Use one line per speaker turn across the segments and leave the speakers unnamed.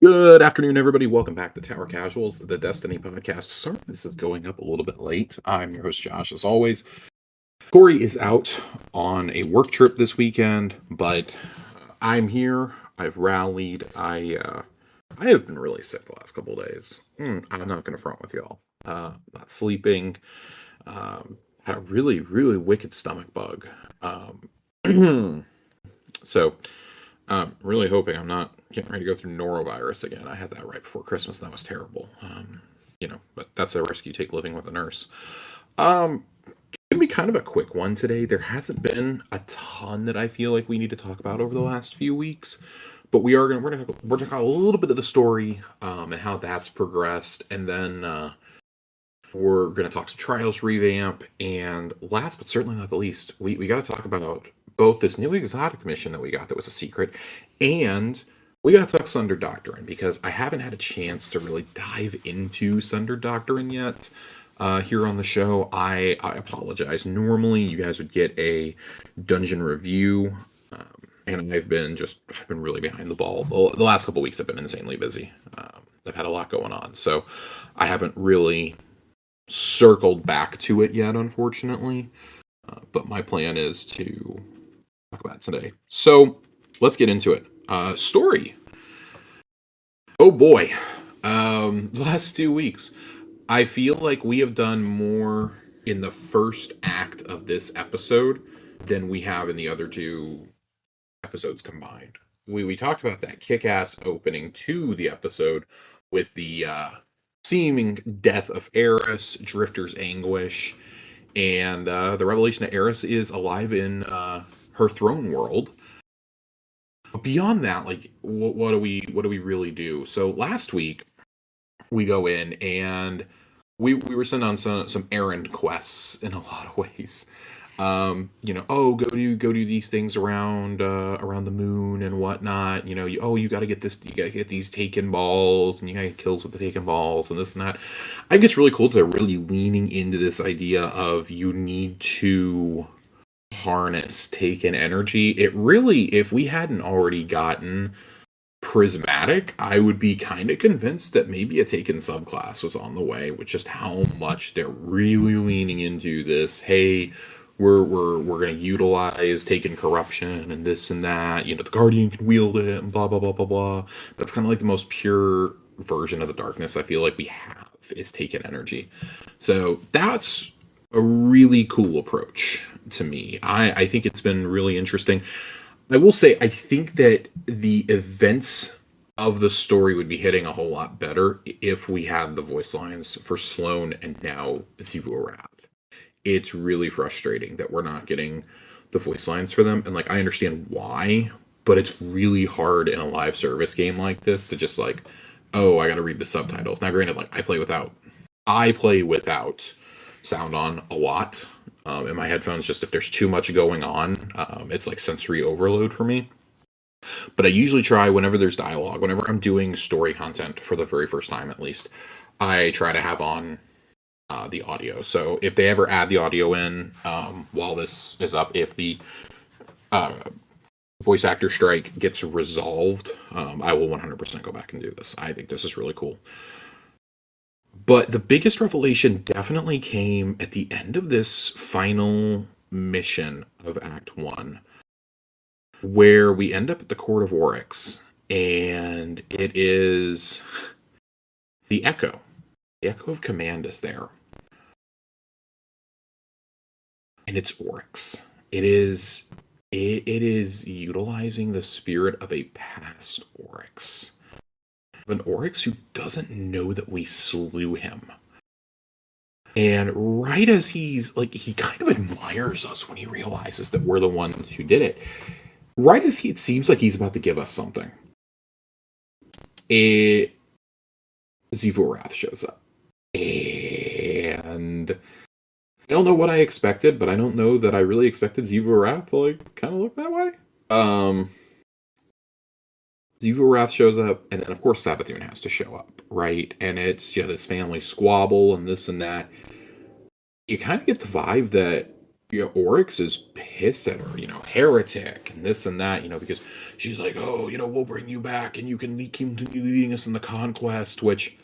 Good afternoon, everybody. Welcome back to Tower Casuals, the Destiny podcast. Sorry, this is going up a little bit late. I'm your host, Josh, as always. Corey is out on a work trip this weekend, but I'm here. I've rallied. I have been really sick the last couple of days. I'm not going to front with y'all. Not sleeping. Had a really, really wicked stomach bug. So, really hoping I'm not getting ready to go through norovirus again. I had that right before Christmas, and that was terrible. But that's a risk you take living with a nurse. Gonna be kind of a quick one today. There hasn't been a ton that I feel like we need to talk about over the last few weeks, but we're gonna talk a little bit of the story and how that's progressed, and then we're gonna talk some Trials revamp, and last but certainly not the least, we got to talk about both this new exotic mission that we got that was a secret, and we got to talk Sundered Doctrine, because I haven't had a chance to really dive into Sundered Doctrine yet here on the show. I apologize. Normally, you guys would get a dungeon review, and I've been really behind the ball. The last couple weeks I've been insanely busy. I've had a lot going on, so I haven't really circled back to it yet, unfortunately. But my plan is to talk about it today. So let's get into it. Story. Oh boy. The last 2 weeks, I feel like we have done more in the first act of this episode than we have in the other two episodes combined. We talked about that kick-ass opening to the episode with the seeming death of Eris, Drifter's anguish, and the revelation that Eris is alive in her throne world. But beyond that, like, what do we really do? So last week we go in and we were sent on some errand quests in a lot of ways. Go do these things around the moon and whatnot. You got to get this, you got to get these taken balls, and you got to get kills with the taken balls and this and that. I think it's really cool that they're really leaning into this idea of you need to harness taken energy. It really, if we hadn't already gotten prismatic, I would be kind of convinced that maybe a taken subclass was on the way, with just how much they're really leaning into this. Hey, we're going to utilize taken corruption and this and that. The Guardian can wield it and blah blah blah blah blah. That's kind of like the most pure version of the darkness I feel like we have, is taken energy. So that's a really cool approach to me. I think it's been really interesting. I will say, I think that the events of the story would be hitting a whole lot better if we had the voice lines for Sloane and now Xivu Arath. It's really frustrating that we're not getting the voice lines for them. And, I understand why, but it's really hard in a live service game like this to just, I got to read the subtitles. Now, granted, I play without sound on a lot. In my headphones, just if there's too much going on, it's like sensory overload for me. But I usually try, whenever there's dialogue, whenever I'm doing story content for the very first time at least, I try to have on the audio. So if they ever add the audio in while this is up, if the voice actor strike gets resolved, I will 100% go back and do this. I think this is really cool. But the biggest revelation definitely came at the end of this final mission of Act 1, where we end up at the Court of Oryx, and it is the Echo. The Echo of Command is there. And it's Oryx. It is utilizing the spirit of a past Oryx. An Oryx who doesn't know that we slew him. And right as he's, he kind of admires us when he realizes that we're the ones who did it. Right as it seems like he's about to give us something, Xivu Arath shows up. And I don't know what I expected, but I don't know that I really expected Xivu Arath to, kind of look that way. Xivu Arath shows up, and then, of course, Savathun has to show up, right? And it's, this family squabble and this and that. You kind of get the vibe that Oryx is pissed at her, heretic and this and that, because she's like, oh, we'll bring you back and you can continue leading us in the conquest, which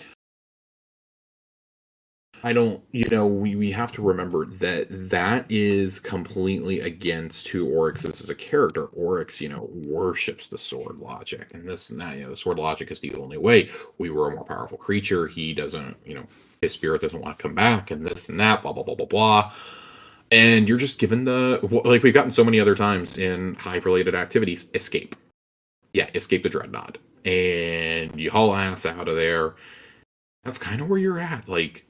I don't, we have to remember that that is completely against who Oryx is as a character. Oryx, worships the sword logic and this and that. The sword logic is the only way. We were a more powerful creature. He doesn't, his spirit doesn't want to come back and this and that, blah, blah, blah, blah, blah. And you're just given like we've gotten so many other times in hive related activities, escape. Yeah, escape the Dreadnaught. And you haul ass out of there. That's kind of where you're at. Like,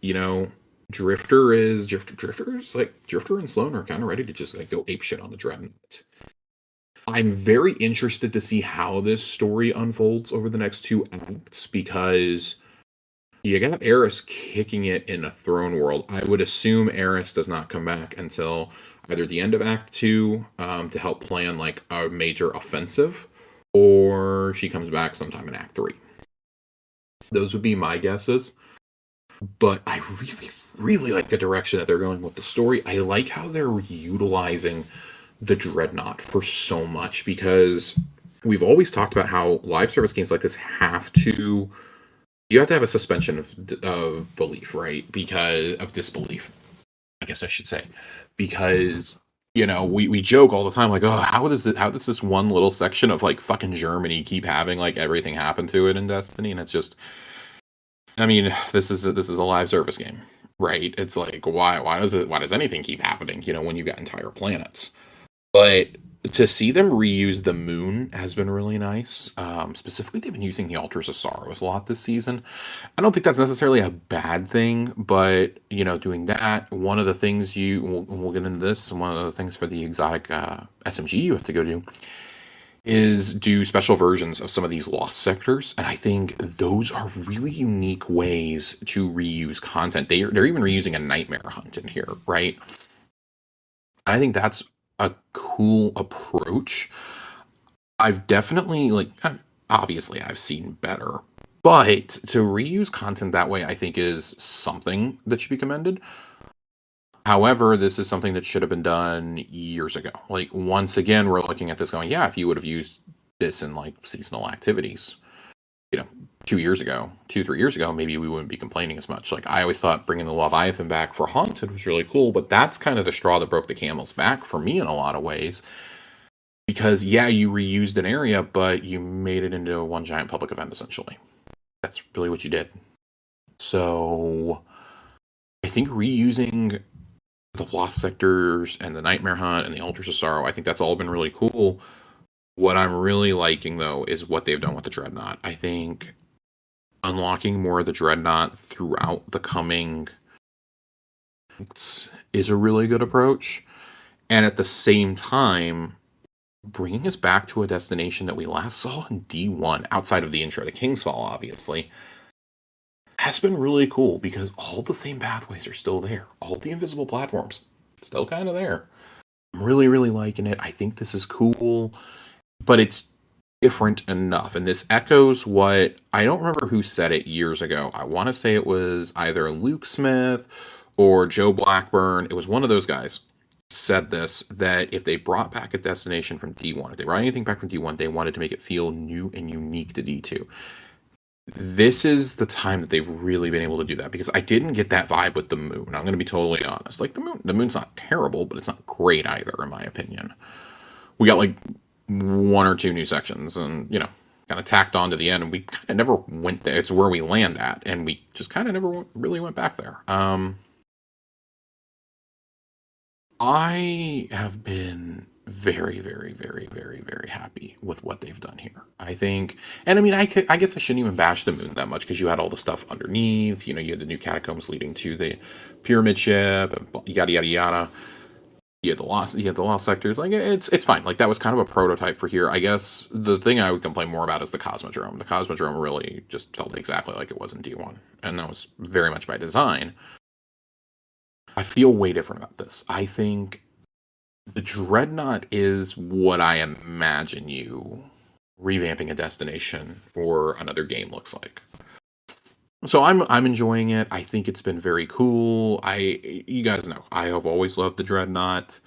Drifter and Sloan are kind of ready to just like go ape shit on the Dreadnought. I'm very interested to see how this story unfolds over the next 2 acts because you got Eris kicking it in a throne world. I would assume Eris does not come back until either the end of Act 2 to help plan like a major offensive, or she comes back sometime in Act 3. Those would be my guesses. But I really, really like the direction that they're going with the story. I like how they're utilizing the Dreadnaught for so much because we've always talked about how live service games like this you have to have a suspension of belief, right? Because of disbelief, I guess I should say. Because, we joke all the time, like, oh, how does this one little section of like fucking Germany keep having like everything happen to it in Destiny? And it's just, I mean, this is a live service game, right? It's like, why does anything keep happening, when you've got entire planets? But to see them reuse the moon has been really nice. Specifically, they've been using the Altars of Sorrows a lot this season. I don't think that's necessarily a bad thing, but doing that, one of the things we'll get into this, one of the things for the exotic SMG you have to go do is do special versions of some of these lost sectors, and I think those are really unique ways to reuse content. They're even reusing a nightmare hunt in here, right? I think that's a cool approach. I've definitely obviously I've seen better, but to reuse content that way, I think is something that should be commended. However, this is something that should have been done years ago. Like, once again, we're looking at this going, yeah, if you would have used this in like seasonal activities, 2-3 years ago, maybe we wouldn't be complaining as much. Like, I always thought bringing the Leviathan back for Haunted was really cool, but that's kind of the straw that broke the camel's back for me in a lot of ways. Because, yeah, you reused an area, but you made it into one giant public event, essentially. That's really what you did. So, I think reusing the Lost Sectors and the Nightmare Hunt and the Altars of Sorrow, I think that's all been really cool. What I'm really liking, though, is what they've done with the Dreadnaught. I think unlocking more of the Dreadnaught throughout the coming is a really good approach. And at the same time, bringing us back to a destination that we last saw in D1, outside of the intro to Kingsfall, obviously, has been really cool because all the same pathways are still there. All the invisible platforms still kind of there. I'm really, really liking it. I think this is cool, but it's different enough. And this echoes what, I don't remember who said it years ago. I want to say it was either Luke Smith or Joe Blackburn. It was one of those guys said this, that if they brought back a destination from D1, if they brought anything back from D1, they wanted to make it feel new and unique to D2. This is the time that they've really been able to do that, because I didn't get that vibe with the moon. I'm going to be totally honest. Like, the moon's not terrible, but it's not great either, in my opinion. We got like 1 or 2 new sections, and kind of tacked on to the end, and we kind of never went there. It's where we land at, and we just kind of never really went back there. I have been very, very, very, very, very happy with what they've done here. I think, and I mean, I guess I shouldn't even bash the moon that much, because you had all the stuff underneath. You had the new catacombs leading to the pyramid ship, and yada yada yada. You had the lost sectors. Like, it's fine. Like, that was kind of a prototype for here. I guess the thing I would complain more about is the Cosmodrome. The Cosmodrome really just felt exactly like it was in D1, and that was very much by design. I feel way different about this. I think the Dreadnaught is what I imagine you revamping a destination for another game looks like. So I'm enjoying it. I think it's been very cool. You guys know I have always loved the Dreadnought.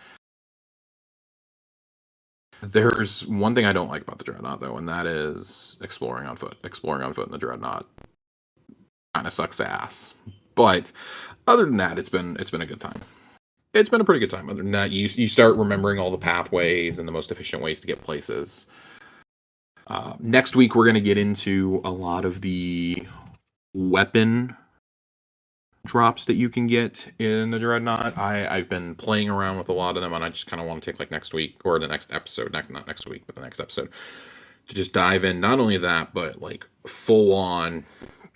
There's one thing I don't like about the Dreadnought though, and that is exploring on foot. Exploring on foot in the Dreadnought kind of sucks ass. But other than that, it's been a good time. It's been a pretty good time. Other than that, you start remembering all the pathways and the most efficient ways to get places. Next week, we're going to get into a lot of the weapon drops that you can get in the Dreadnought. I've been playing around with a lot of them, and I just kind of want to take like next week or the next episode, not next week, but the next episode, to just dive in. Not only that, but like full on.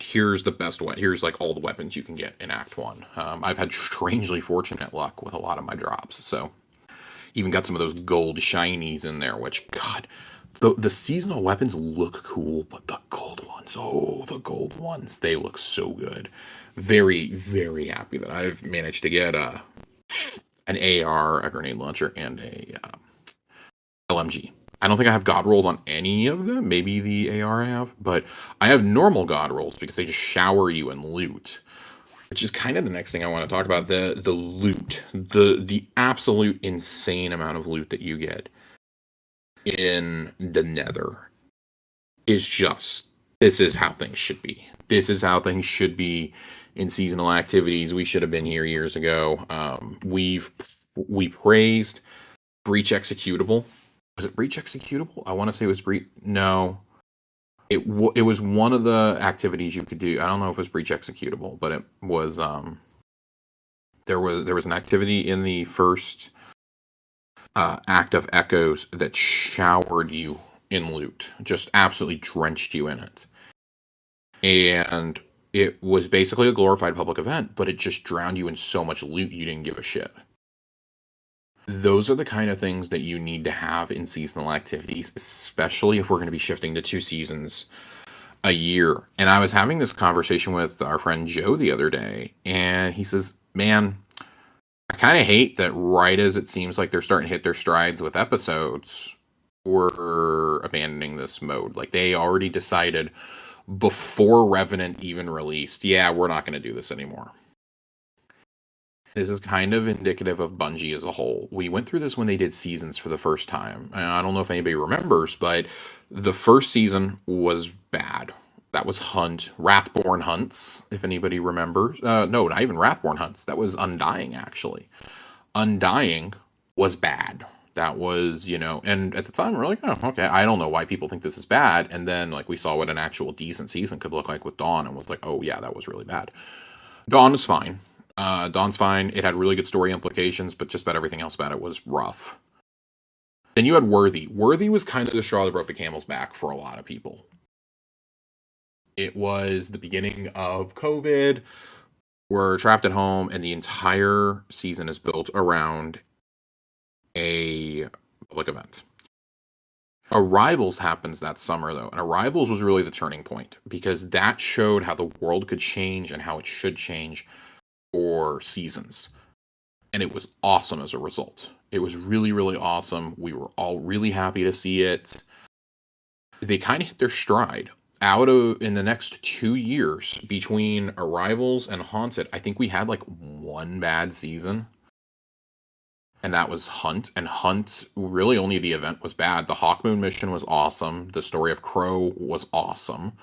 Here's the best way. Here's like all the weapons you can get in Act One. I've had strangely fortunate luck with a lot of my drops, so even got some of those gold shinies in there. Which God, the seasonal weapons look cool, but the gold ones, oh, the gold ones, they look so good. Very, very happy that I've managed to get an AR, a grenade launcher, and a LMG. I don't think I have god rolls on any of them. Maybe the AR I have, but I have normal god rolls because they just shower you in loot, which is kind of the next thing I want to talk about. The loot, the absolute insane amount of loot that you get in the Nether is just, this is how things should be. This is how things should be in seasonal activities. We should have been here years ago. We praised Breach Executable. Was it Breach Executable? I want to say it was Breach. No, it was one of the activities you could do. I don't know if it was Breach Executable, but it was there was an activity in the first Act of Echoes that showered you in loot, just absolutely drenched you in it, and it was basically a glorified public event, but it just drowned you in so much loot you didn't give a shit. Those are the kind of things that you need to have in seasonal activities, especially if we're going to be shifting to 2 seasons a year. And I was having this conversation with our friend Joe the other day, and he says, man, I kind of hate that right as it seems like they're starting to hit their strides with episodes, we're abandoning this mode. Like, they already decided before Revenant even released, yeah, we're not going to do this anymore. This is kind of indicative of Bungie as a whole. We went through this when they did seasons for the first time. I don't know if anybody remembers, but the first season was bad. That was Hunt, Wrathborn Hunts, if anybody remembers. No, not even Wrathborn Hunts. That was Undying, actually. Undying was bad. That was, and at the time we're like, oh, okay, I don't know why people think this is bad. And then, like, we saw what an actual decent season could look like with Dawn, and was like, oh yeah, that was really bad. Dawn was fine. Dawn's fine. It had really good story implications, but just about everything else about it was rough. Then you had Worthy. Worthy was kind of the straw that broke the camel's back for a lot of people. It was the beginning of COVID. We're trapped at home, and the entire season is built around a public event. Arrivals happens that summer, though, and Arrivals was really the turning point because that showed how the world could change and how it should change for seasons, and it was awesome as a result. It was really, really awesome. We were all really happy to see it. They kind of hit their stride in the next 2 years between Arrivals and Haunted. I think we had like one bad season, and that was Hunt. And Hunt, really only the event was bad. The Hawkmoon mission was awesome. The story of Crow was awesome.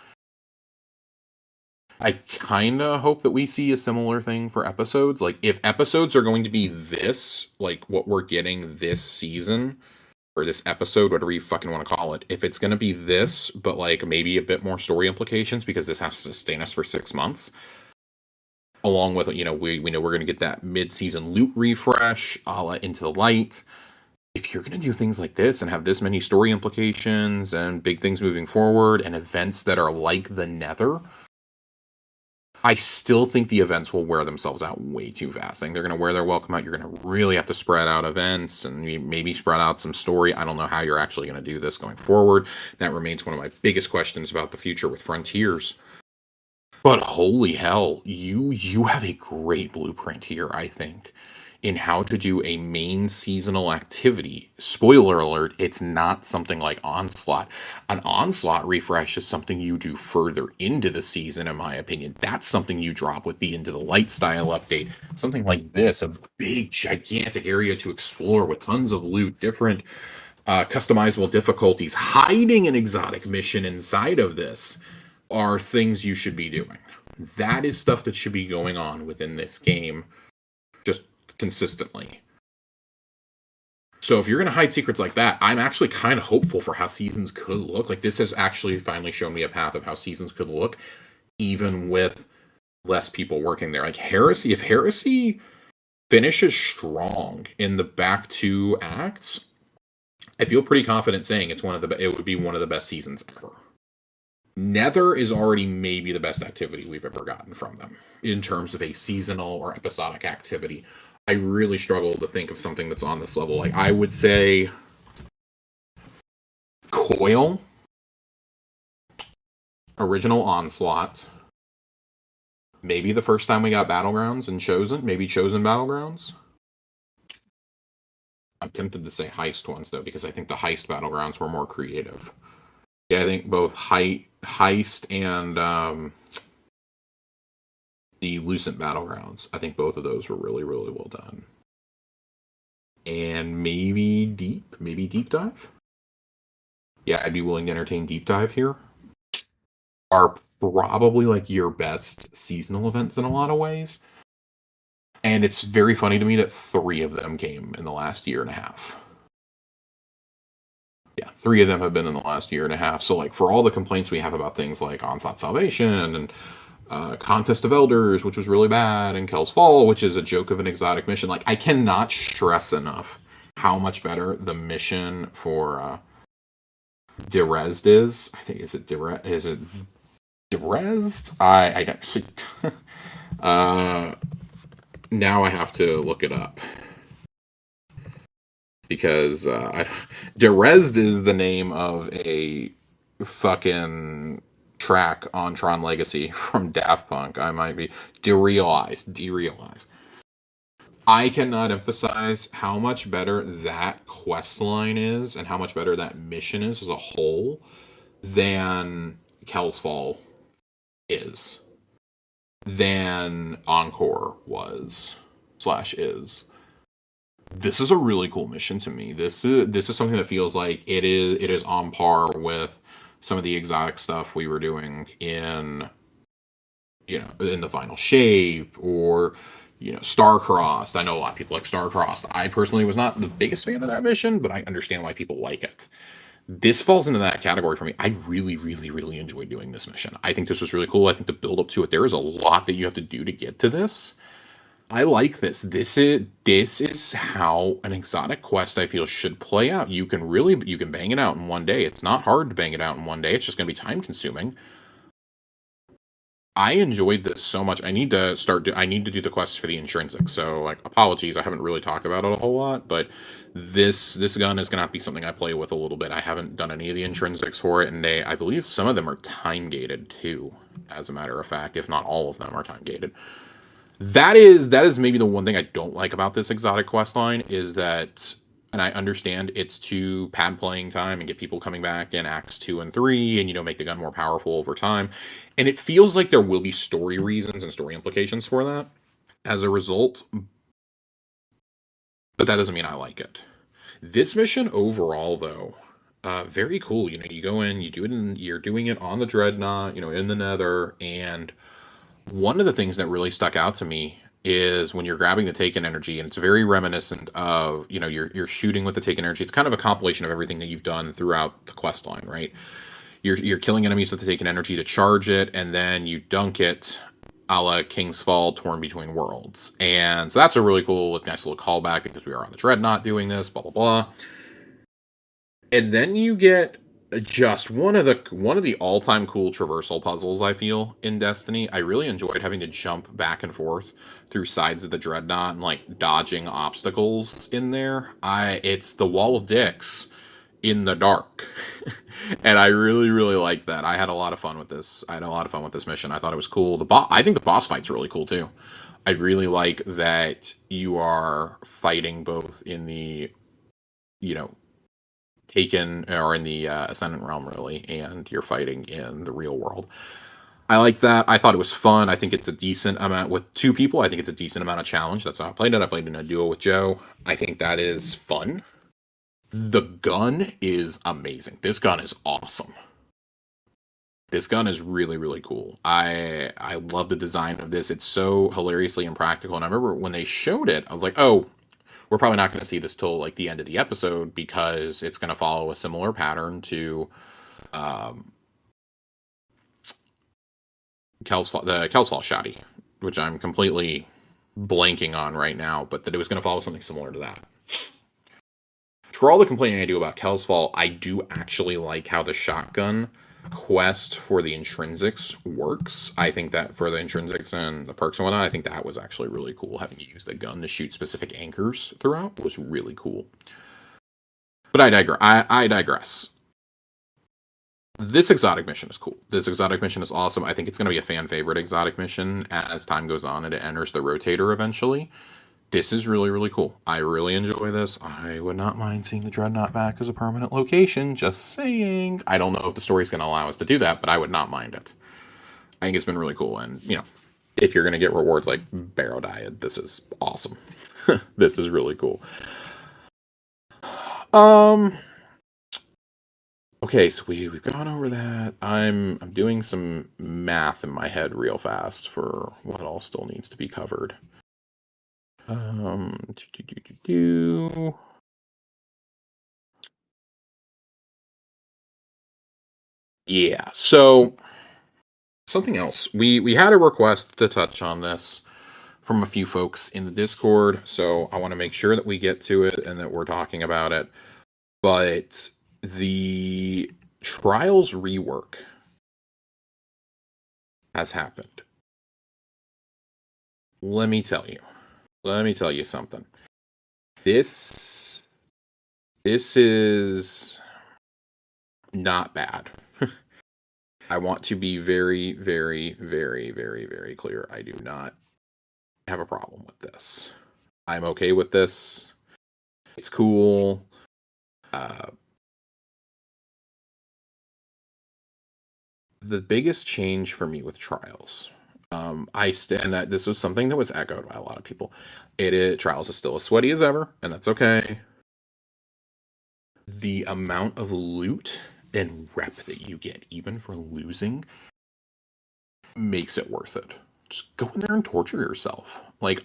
I kind of hope that we see a similar thing for episodes. Like, if episodes are going to be this, like what we're getting this season, or this episode, whatever you fucking want to call it, if it's going to be this, but like maybe a bit more story implications, because this has to sustain us for 6 months, along with, we know we're going to get that mid-season loot refresh, a la Into the Light. If you're going to do things like this and have this many story implications and big things moving forward and events that are like the Nether, I still think the events will wear themselves out way too fast. I think they're going to wear their welcome out. You're going to really have to spread out events and maybe spread out some story. I don't know how you're actually going to do this going forward. That remains one of my biggest questions about the future with Frontiers. But holy hell, you have a great blueprint here, I think. in how to do a main seasonal activity. Spoiler alert, it's not something like Onslaught. An Onslaught refresh is something you do further into the season, in my opinion. That's something you drop with the Into the Light style update. Something like this, a big, gigantic area to explore with tons of loot, different customizable difficulties, hiding an exotic mission inside of this are things you should be doing. That is stuff that should be going on within this game just consistently. So if you're going to hide secrets like that, I'm actually kind of hopeful for how seasons could look. Like, this has actually finally shown me a path of how seasons could look, even with less people working there. Like Heresy, if Heresy finishes strong in the back 2 acts, I feel pretty confident saying it would be one of the best seasons ever. Nether is already maybe the best activity we've ever gotten from them in terms of a seasonal or episodic activity. I really struggle to think of something that's on this level. Like, I would say Coil, original Onslaught, maybe the first time we got Battlegrounds and Chosen, maybe Chosen Battlegrounds. I'm tempted to say Heist ones, though, because I think the Heist Battlegrounds were more creative. Yeah, I think both Heist and the Lucent Battlegrounds, I think both of those were really, really well done. And maybe Deep Dive? Yeah, I'd be willing to entertain Deep Dive here. Are probably like your best seasonal events in a lot of ways. And it's very funny to me that 3 of them came in the last year and a half. Yeah, 3 of them have been in the last year and a half. So, like, for all the complaints we have about things like Onslaught Salvation and Contest of Elders, which was really bad, and Kel's Fall, which is a joke of an exotic mission, like, I cannot stress enough how much better the mission for Derezd is. I think, is it Derezd? I actually... now I have to look it up. Because Derezd is the name of a fucking track on Tron Legacy from Daft Punk. I might be derealized. I cannot emphasize how much better that questline is and how much better that mission is as a whole than Kel's Fall is, than Encore was / is. This is a really cool mission to me. This is something that feels like it is on par with some of the exotic stuff we were doing in the Final Shape or Star-Crossed. I know a lot of people like Star-Crossed. I personally was not the biggest fan of that mission, but I understand why people like it. This falls into that category for me. I really, really, really enjoyed doing this mission. I think this was really cool. I think the build up to it, there is a lot that you have to do to get to this. I like this. This is how an exotic quest, I feel, should play out. You can bang it out in one day. It's not hard to bang it out in one day. It's just going to be time consuming. I enjoyed this so much. I need to do the quests for the intrinsic. So, like, apologies, I haven't really talked about it a whole lot, but this gun is going to have to be something I play with a little bit. I haven't done any of the intrinsics for it, and I believe some of them are time gated too, as a matter of fact, if not all of them are time gated. That is maybe the one thing I don't like about this exotic questline is that, and I understand it's to pad playing time and get people coming back in Acts 2 and 3 and, make the gun more powerful over time. And it feels like there will be story reasons and story implications for that as a result. But that doesn't mean I like it. This mission overall, though, very cool. You go in, you're doing it on the Dreadnaught, in the Nether, and one of the things that really stuck out to me is when you're grabbing the Taken energy, and it's very reminiscent of, you're shooting with the Taken energy. It's kind of a compilation of everything that you've done throughout the quest line, right? You're killing enemies with the Taken energy to charge it, and then you dunk it a la King's Fall, Torn Between Worlds. And so that's a really cool, nice little callback because we are on the Dreadnaught doing this, blah, blah, blah. And then you get just one of the all-time cool traversal puzzles, I feel, in Destiny. I really enjoyed having to jump back and forth through sides of the Dreadnaught and, like, dodging obstacles in there. It's the Wall of Dicks in the dark. And I really, really liked that. I had a lot of fun with this. I had a lot of fun with this mission. I thought it was cool. I think the boss fight's really cool too. I really like that you are fighting both in the, you know, Taken or in the Ascendant realm, really, and you're fighting in the real world. I like that. I thought it was fun. I think it's a decent amount with two people. I think it's a decent amount of challenge. That's how I played it. I played in a duo with Joe. I think that is fun. The gun is amazing. This gun is awesome. This gun is really, really cool. I love the design of this. It's so hilariously impractical. And I remember when they showed it, I was like, oh, we're probably not going to see this till like the end of the episode because it's going to follow a similar pattern to um, the Kelsfall Shoddy, which I'm completely blanking on right now, but that it was going to follow something similar to that. For all the complaining I do about Kelsfall, I do actually like how the shotgun quest for the intrinsics works. I think that for the intrinsics and the perks and whatnot, I think that was actually really cool. Having you use the gun to shoot specific anchors throughout was really cool. But I digress. This exotic mission is cool. This exotic mission is awesome. I think it's going to be a fan favorite exotic mission as time goes on and it enters the rotator eventually. This is really, really cool. I really enjoy this. I would not mind seeing the Dreadnaught back as a permanent location. Just saying. I don't know if the story's going to allow us to do that, but I would not mind it. I think it's been really cool. And, you know, if you're going to get rewards like Barrow Dyad, this is awesome. This is really cool. Okay, so we've gone over that. I'm doing some math in my head real fast for what all still needs to be covered. Yeah, so something else. We had a request to touch on this from a few folks in the Discord, so I want to make sure that we get to it and that we're talking about it. But the Trials rework has happened. Let me tell you something. This is not bad. I want to be very, very, very, very, very clear. I do not have a problem with this. I'm okay with this. It's cool. The biggest change for me with Trials, this was something that was echoed by a lot of people. Trials is still as sweaty as ever, and that's okay. The amount of loot and rep that you get, even for losing, makes it worth it. Just go in there and torture yourself. Like,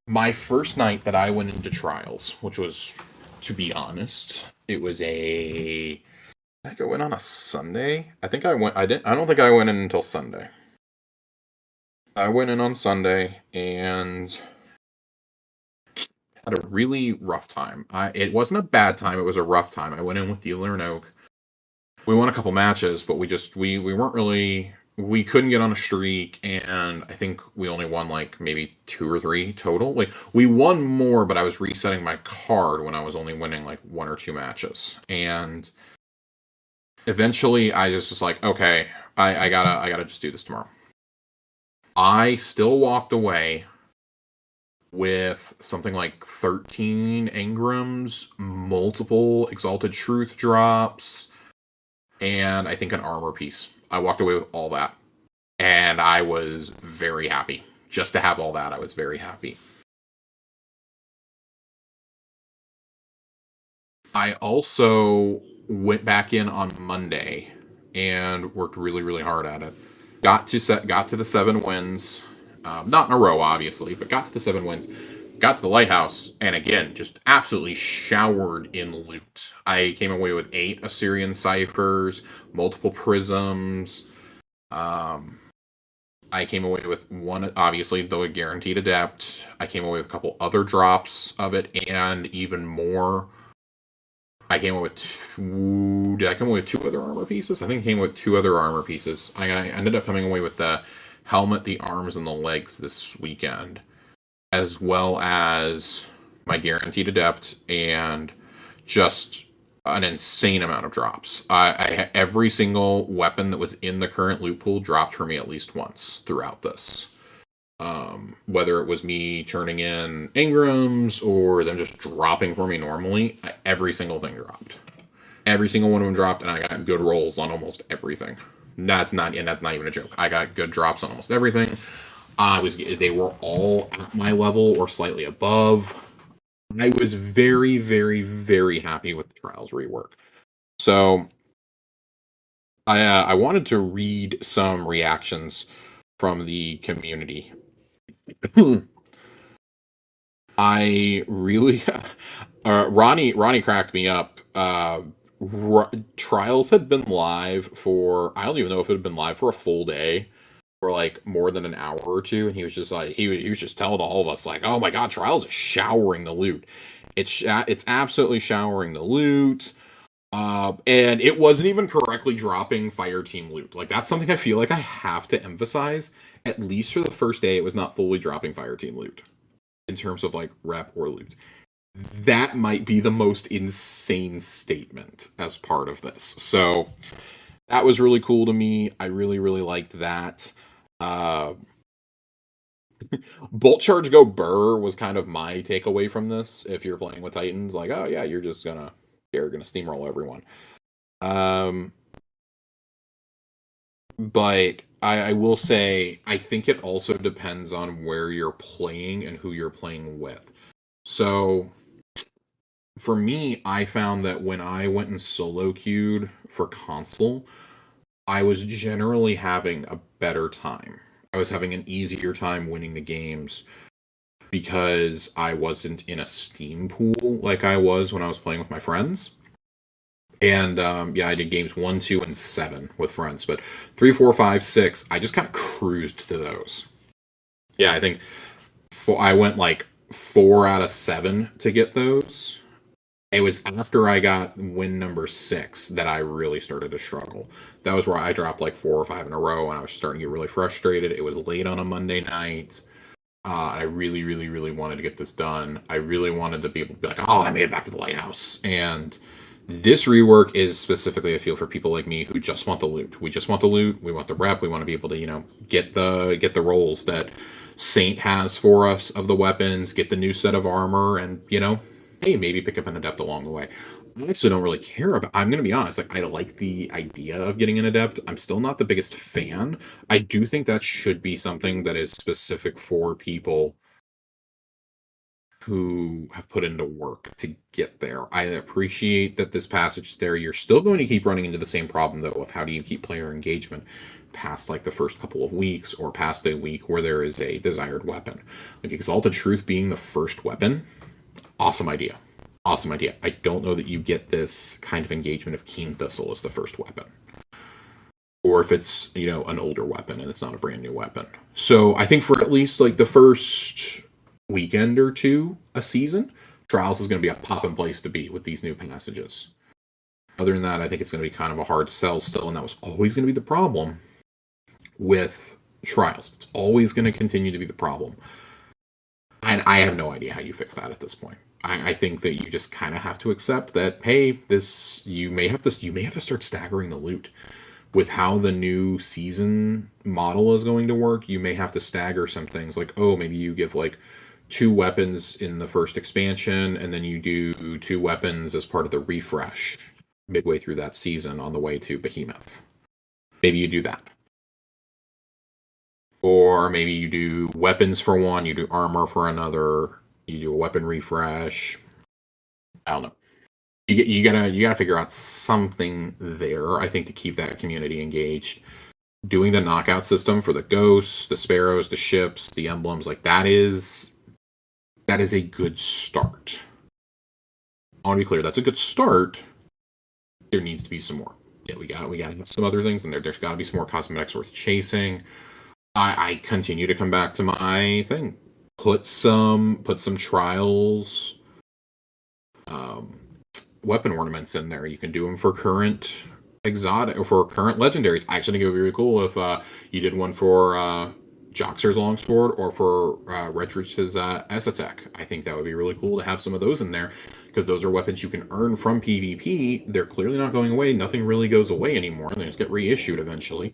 my first night that I went into Trials, which was, to be honest, it was I think I went on a Sunday. I don't think I went in until Sunday. I went in on Sunday and had a really rough time. It wasn't a bad time, it was a rough time. I went in with Dealer and Oak. We won a couple matches, but we weren't really, we couldn't get on a streak, and I think we only won like maybe 2 or 3 total. Like, we won more, but I was resetting my card when I was only winning like 1 or 2 matches. And eventually I just was like, okay, I gotta just do this tomorrow. I still walked away with something like 13 engrams, multiple Exalted Truth drops, and I think an armor piece. I walked away with all that, and I was very happy. Just to have all that, I was very happy. I also went back in on Monday and worked really, really hard at it. Got to the 7 wins, not in a row, obviously, but got to the 7 wins. Got to the lighthouse, and again, just absolutely showered in loot. I came away with 8 Assyrian ciphers, multiple prisms. I came away with 1, obviously, though a guaranteed adept. I came away with a couple other drops of it, and even more. I came away with 2. Did I come away with 2 other armor pieces? I think I came away with 2 other armor pieces. I ended up coming away with the helmet, the arms, and the legs this weekend, as well as my guaranteed adept and just an insane amount of drops. Every single weapon that was in the current loot pool dropped for me at least once throughout this. Whether it was me turning in engrams or them just dropping for me normally, every single thing dropped. Every single one of them dropped, and I got good rolls on almost everything. That's not even a joke. I got good drops on almost everything. They were all at my level or slightly above. I was very, very, very happy with the Trials rework. So I wanted to read some reactions from the community. I really, Ronnie cracked me up. Trials had been live for, I don't even know if it had been live for a full day or like more than an hour or two, and he was just like he was just telling all of us like, oh my god, Trials is showering the loot. It's absolutely showering the loot. And it wasn't even correctly dropping fire team loot. Like, that's something I feel like I have to emphasize. At least for the first day, it was not fully dropping fire team loot in terms of like rep or loot. That might be the most insane statement as part of this. So that was really cool to me. I really, really liked that. Bolt Charge Go Burr was kind of my takeaway from this. If you're playing with Titans, like, oh yeah, you're gonna steamroll everyone. But I will say, I think it also depends on where you're playing and who you're playing with. So, for me, I found that when I went and solo queued for console, I was generally having a better time. I was having an easier time winning the games because I wasn't in a Steam pool like I was when I was playing with my friends. And yeah, I did games 1, 2, and 7 with friends, but 3, 4, 5, 6, I just kind of cruised to those. Yeah, I think I went like 4 out of 7 to get those. It was after I got win number 6 that I really started to struggle. That was where I dropped like 4 or 5 in a row, and I was starting to get really frustrated. It was late on a Monday night. I really, really, really wanted to get this done. I really wanted to be able to be like, oh, I made it back to the lighthouse. And this rework is specifically, I feel, for people like me who just want the loot. We just want the loot. We want the rep. We want to be able to, get the rolls that Saint has for us of the weapons, get the new set of armor, and, hey, maybe pick up an adept along the way. I actually don't really care about. I'm going to be honest. Like, I like the idea of getting an adept. I'm still not the biggest fan. I do think that should be something that is specific for people who have put into work to get there. I appreciate that this passage is there. You're still going to keep running into the same problem, though, of how do you keep player engagement past like the first couple of weeks or past a week where there is a desired weapon. Like Exalted Truth being the first weapon, awesome idea. Awesome idea. I don't know that you get this kind of engagement if Keen Thistle is the first weapon. Or if it's, an older weapon and it's not a brand new weapon. So I think for at least like the first weekend or two a season, Trials is going to be a poppin' place to be with these new passages. Other than that, I think it's going to be kind of a hard sell still, and that was always going to be the problem with Trials. It's always going to continue to be the problem. And I have no idea how you fix that at this point. I think that you just kind of have to accept that, hey, you may have to start staggering the loot. With how the new season model is going to work, you may have to stagger some things. Like, oh, maybe you give like 2 weapons in the first expansion, and then you do 2 weapons as part of the refresh midway through that season on the way to Behemoth. Maybe you do that. Or maybe you do weapons for one, you do armor for another, you do a weapon refresh. I don't know. You gotta figure out something there, I think, to keep that community engaged. Doing the knockout system for the ghosts, the sparrows, the ships, the emblems, like that is a good start. I want to be clear, that's a good start. There needs to be some more. Yeah, we gotta have some other things in there. There's gotta be some more cosmetics worth chasing. I continue to come back to my thing. Put some trials weapon ornaments in there. You can do them for current exotic or for current legendaries. I actually think it would be really cool if you did one for Joxer's longsword or for Retrich's Esotek. I think that would be really cool to have some of those in there, because those are weapons you can earn from PvP. They're clearly not going away. Nothing really goes away anymore. They just get reissued eventually.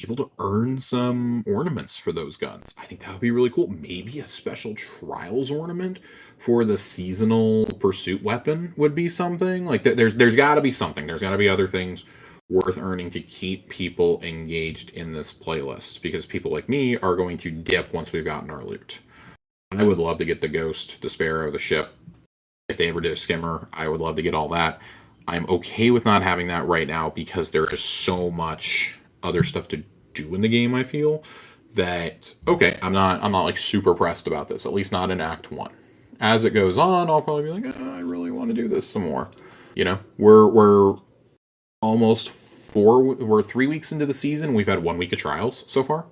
Able to earn some ornaments for those guns. I think that would be really cool. Maybe a special trials ornament for the seasonal pursuit weapon would be something. Like there's got to be something. There's got to be other things worth earning to keep people engaged in this playlist, because people like me are going to dip once we've gotten our loot. I would love to get the Ghost, the Sparrow, the ship. If they ever did a skimmer, I would love to get all that. I'm okay with not having that right now because there is so much other stuff to do in the game. I feel that okay, I'm not like super pressed about this, at least not in Act 1. As it goes on, I'll probably be like, I really want to do this some more. You know, we're almost we're 3 weeks into the season. We've had 1 week of trials so far,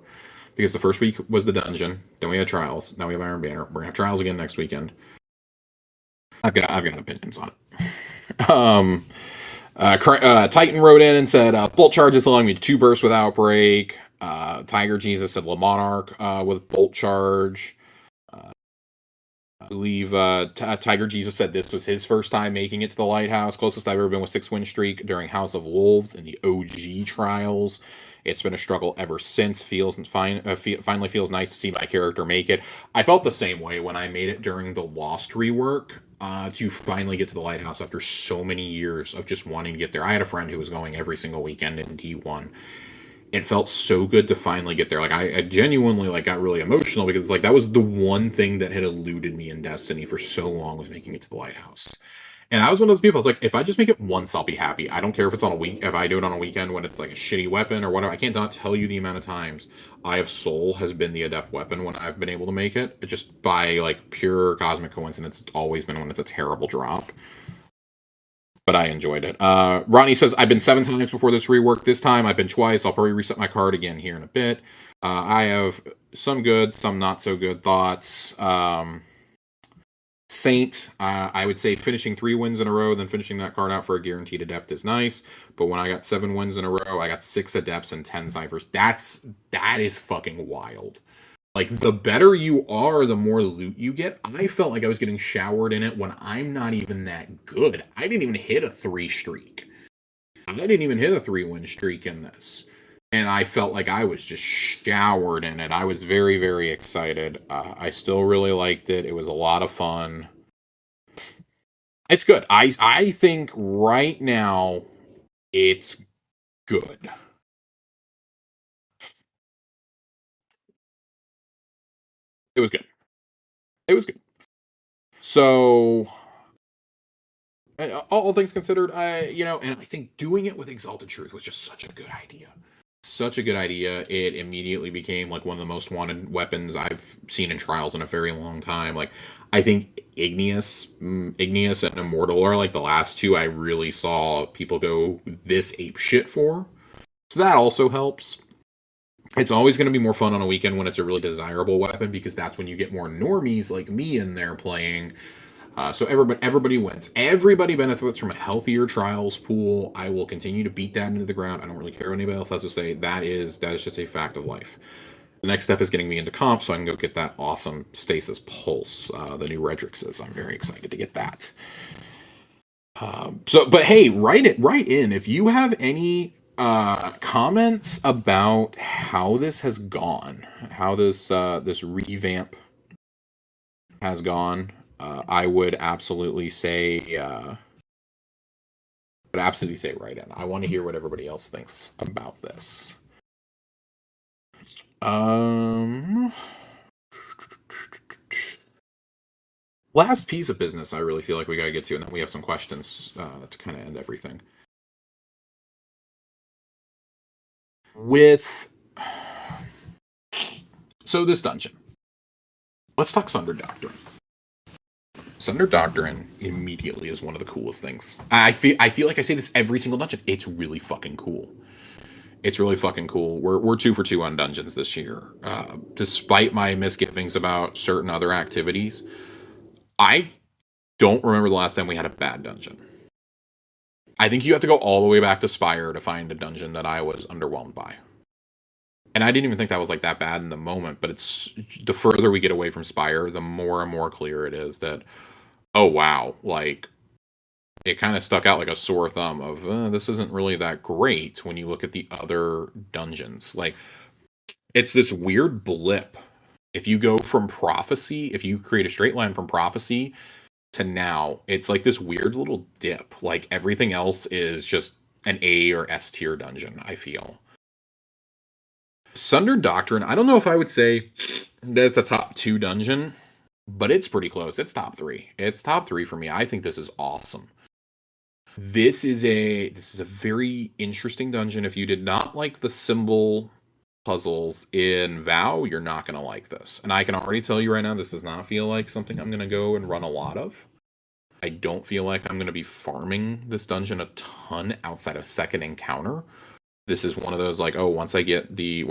because the first week was the dungeon, then we had trials, now we have Iron Banner. We're gonna have trials again next weekend. I've got opinions on it. Titan wrote in and said, Bolt Charge is allowing me to 2 bursts with Outbreak. Tiger Jesus said, Le Monarch with Bolt Charge. I believe Tiger Jesus said this was his first time making it to the Lighthouse. Closest I've ever been was 6-win streak during House of Wolves in the OG trials. It's been a struggle ever since. Finally feels nice to see my character make it. I felt the same way when I made it during the Lost rework, to finally get to the Lighthouse after so many years of just wanting to get there. I had a friend who was going every single weekend in D1. It felt so good to finally get there. Like I genuinely like got really emotional, because it's like that was the one thing that had eluded me in Destiny for so long, was making it to the Lighthouse. And I was one of those people. I was like, if I just make it once, I'll be happy. I don't care if it's on a week. If I do it on a weekend when it's like a shitty weapon or whatever. I can't not tell you the amount of times Eye of Soul has been the adept weapon when I've been able to make it. Just by like pure cosmic coincidence, it's always been when it's a terrible drop. But I enjoyed it. Ronnie says, I've been 7 times before this rework. This time I've been twice. I'll probably reset my card again here in a bit. I have some good, some not so good thoughts. Saint, I would say finishing 3 wins in a row, then finishing that card out for a guaranteed adept is nice. But when I got 7 wins in a row, I got 6 adepts and 10 ciphers. That is fucking wild. Like, the better you are, the more loot you get. I felt like I was getting showered in it when I'm not even that good. I didn't even hit a 3 streak. I didn't even hit a 3-win streak in this. And I felt like I was just showered in it. I was very, very excited. I still really liked it. It was a lot of fun. It's good. I think right now it's good. It was good. It was good. So, all things considered, and I think doing it with Exalted Truth was just such a good idea. Such a good idea. It immediately became like one of the most wanted weapons I've seen in trials in a very long time. Like, I think Igneous and Immortal are like the last 2 I really saw people go this ape shit for. So that also helps. It's always going to be more fun on a weekend when it's a really desirable weapon, because that's when you get more normies like me in there playing. So everybody wins. Everybody benefits from a healthier trials pool. I will continue to beat that into the ground. I don't really care what anybody else has to say. That is just a fact of life. The next step is getting me into comp, so I can go get that awesome Stasis Pulse, the new Redrixes. I'm very excited to get that. But hey, write in if you have any comments about how this has gone, how this revamp has gone. I would absolutely say right in. I want to hear what everybody else thinks about this. Last piece of business I really feel like we gotta get to, and then we have some questions to kind of end everything. So this dungeon. Let's talk Sundered Doctrine. Sundered Doctrine immediately is one of the coolest things. I feel like I say this every single dungeon. It's really fucking cool. It's really fucking cool. We're 2 for 2 on dungeons this year. Despite my misgivings about certain other activities, I don't remember the last time we had a bad dungeon. I think you have to go all the way back to Spire to find a dungeon that I was underwhelmed by. And I didn't even think that was like that bad in the moment, but it's the further we get away from Spire, the more and more clear it is that, oh wow, like it kind of stuck out like a sore thumb of this isn't really that great when you look at the other dungeons. Like it's this weird blip. If you go from Prophecy, if you create a straight line from Prophecy to now, it's like this weird little dip. Like everything else is just an A or S tier dungeon, I feel. Sundered Doctrine, I don't know if I would say that it's a top 2 dungeon, but it's pretty close. It's top 3. It's top 3 for me. I think this is awesome. This is a very interesting dungeon. If you did not like the symbol puzzles in WoW, you're not going to like this. And I can already tell you right now, this does not feel like something I'm going to go and run a lot of. I don't feel like I'm going to be farming this dungeon a ton outside of second encounter. This is one of those like, oh, once I get the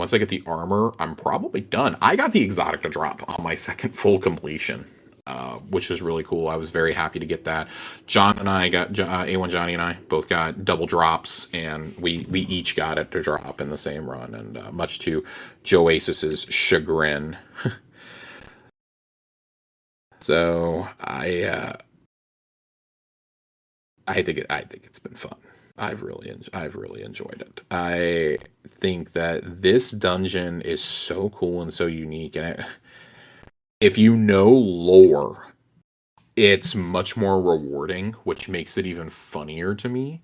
armor, I'm probably done. I got the exotic to drop on my second full completion, which is really cool. I was very happy to get that. John and I got A1 Johnny and I both got double drops, and we each got it to drop in the same run, and much to Joasis's chagrin. So I think it's been fun. I've really enjoyed it. I think that this dungeon is so cool and so unique, and if you know lore, it's much more rewarding, which makes it even funnier to me.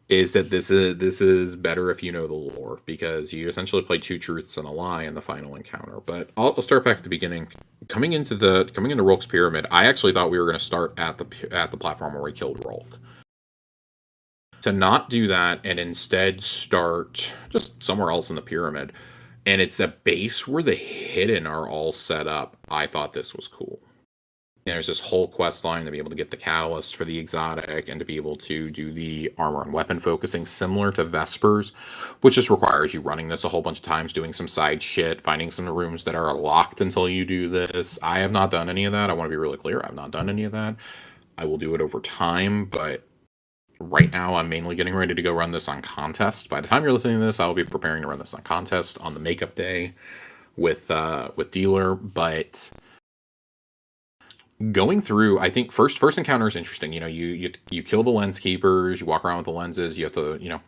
Is that this is better if you know the lore, because you essentially play two truths and a lie in the final encounter. But I'll start back at the beginning. Coming into Rolk's Pyramid, I actually thought we were going to start at the platform where we killed Rolk. To not do that and instead start just somewhere else in the pyramid, and it's a base where the hidden are all set up, I thought this was cool. And there's this whole quest line to be able to get the catalyst for the exotic and to be able to do the armor and weapon focusing similar to Vespers, which just requires you running this a whole bunch of times, doing some side shit, finding some rooms that are locked until you do this. I have not done any of that. I want to be really clear. I've not done any of that. I will do it over time, but right now I'm mainly getting ready to go run this on contest. By the time you're listening to this, I'll be preparing to run this on contest on the makeup day with dealer. But going through, I think first encounter is interesting. You know, you kill the lens keepers, you walk around with the lenses, you have to, you know,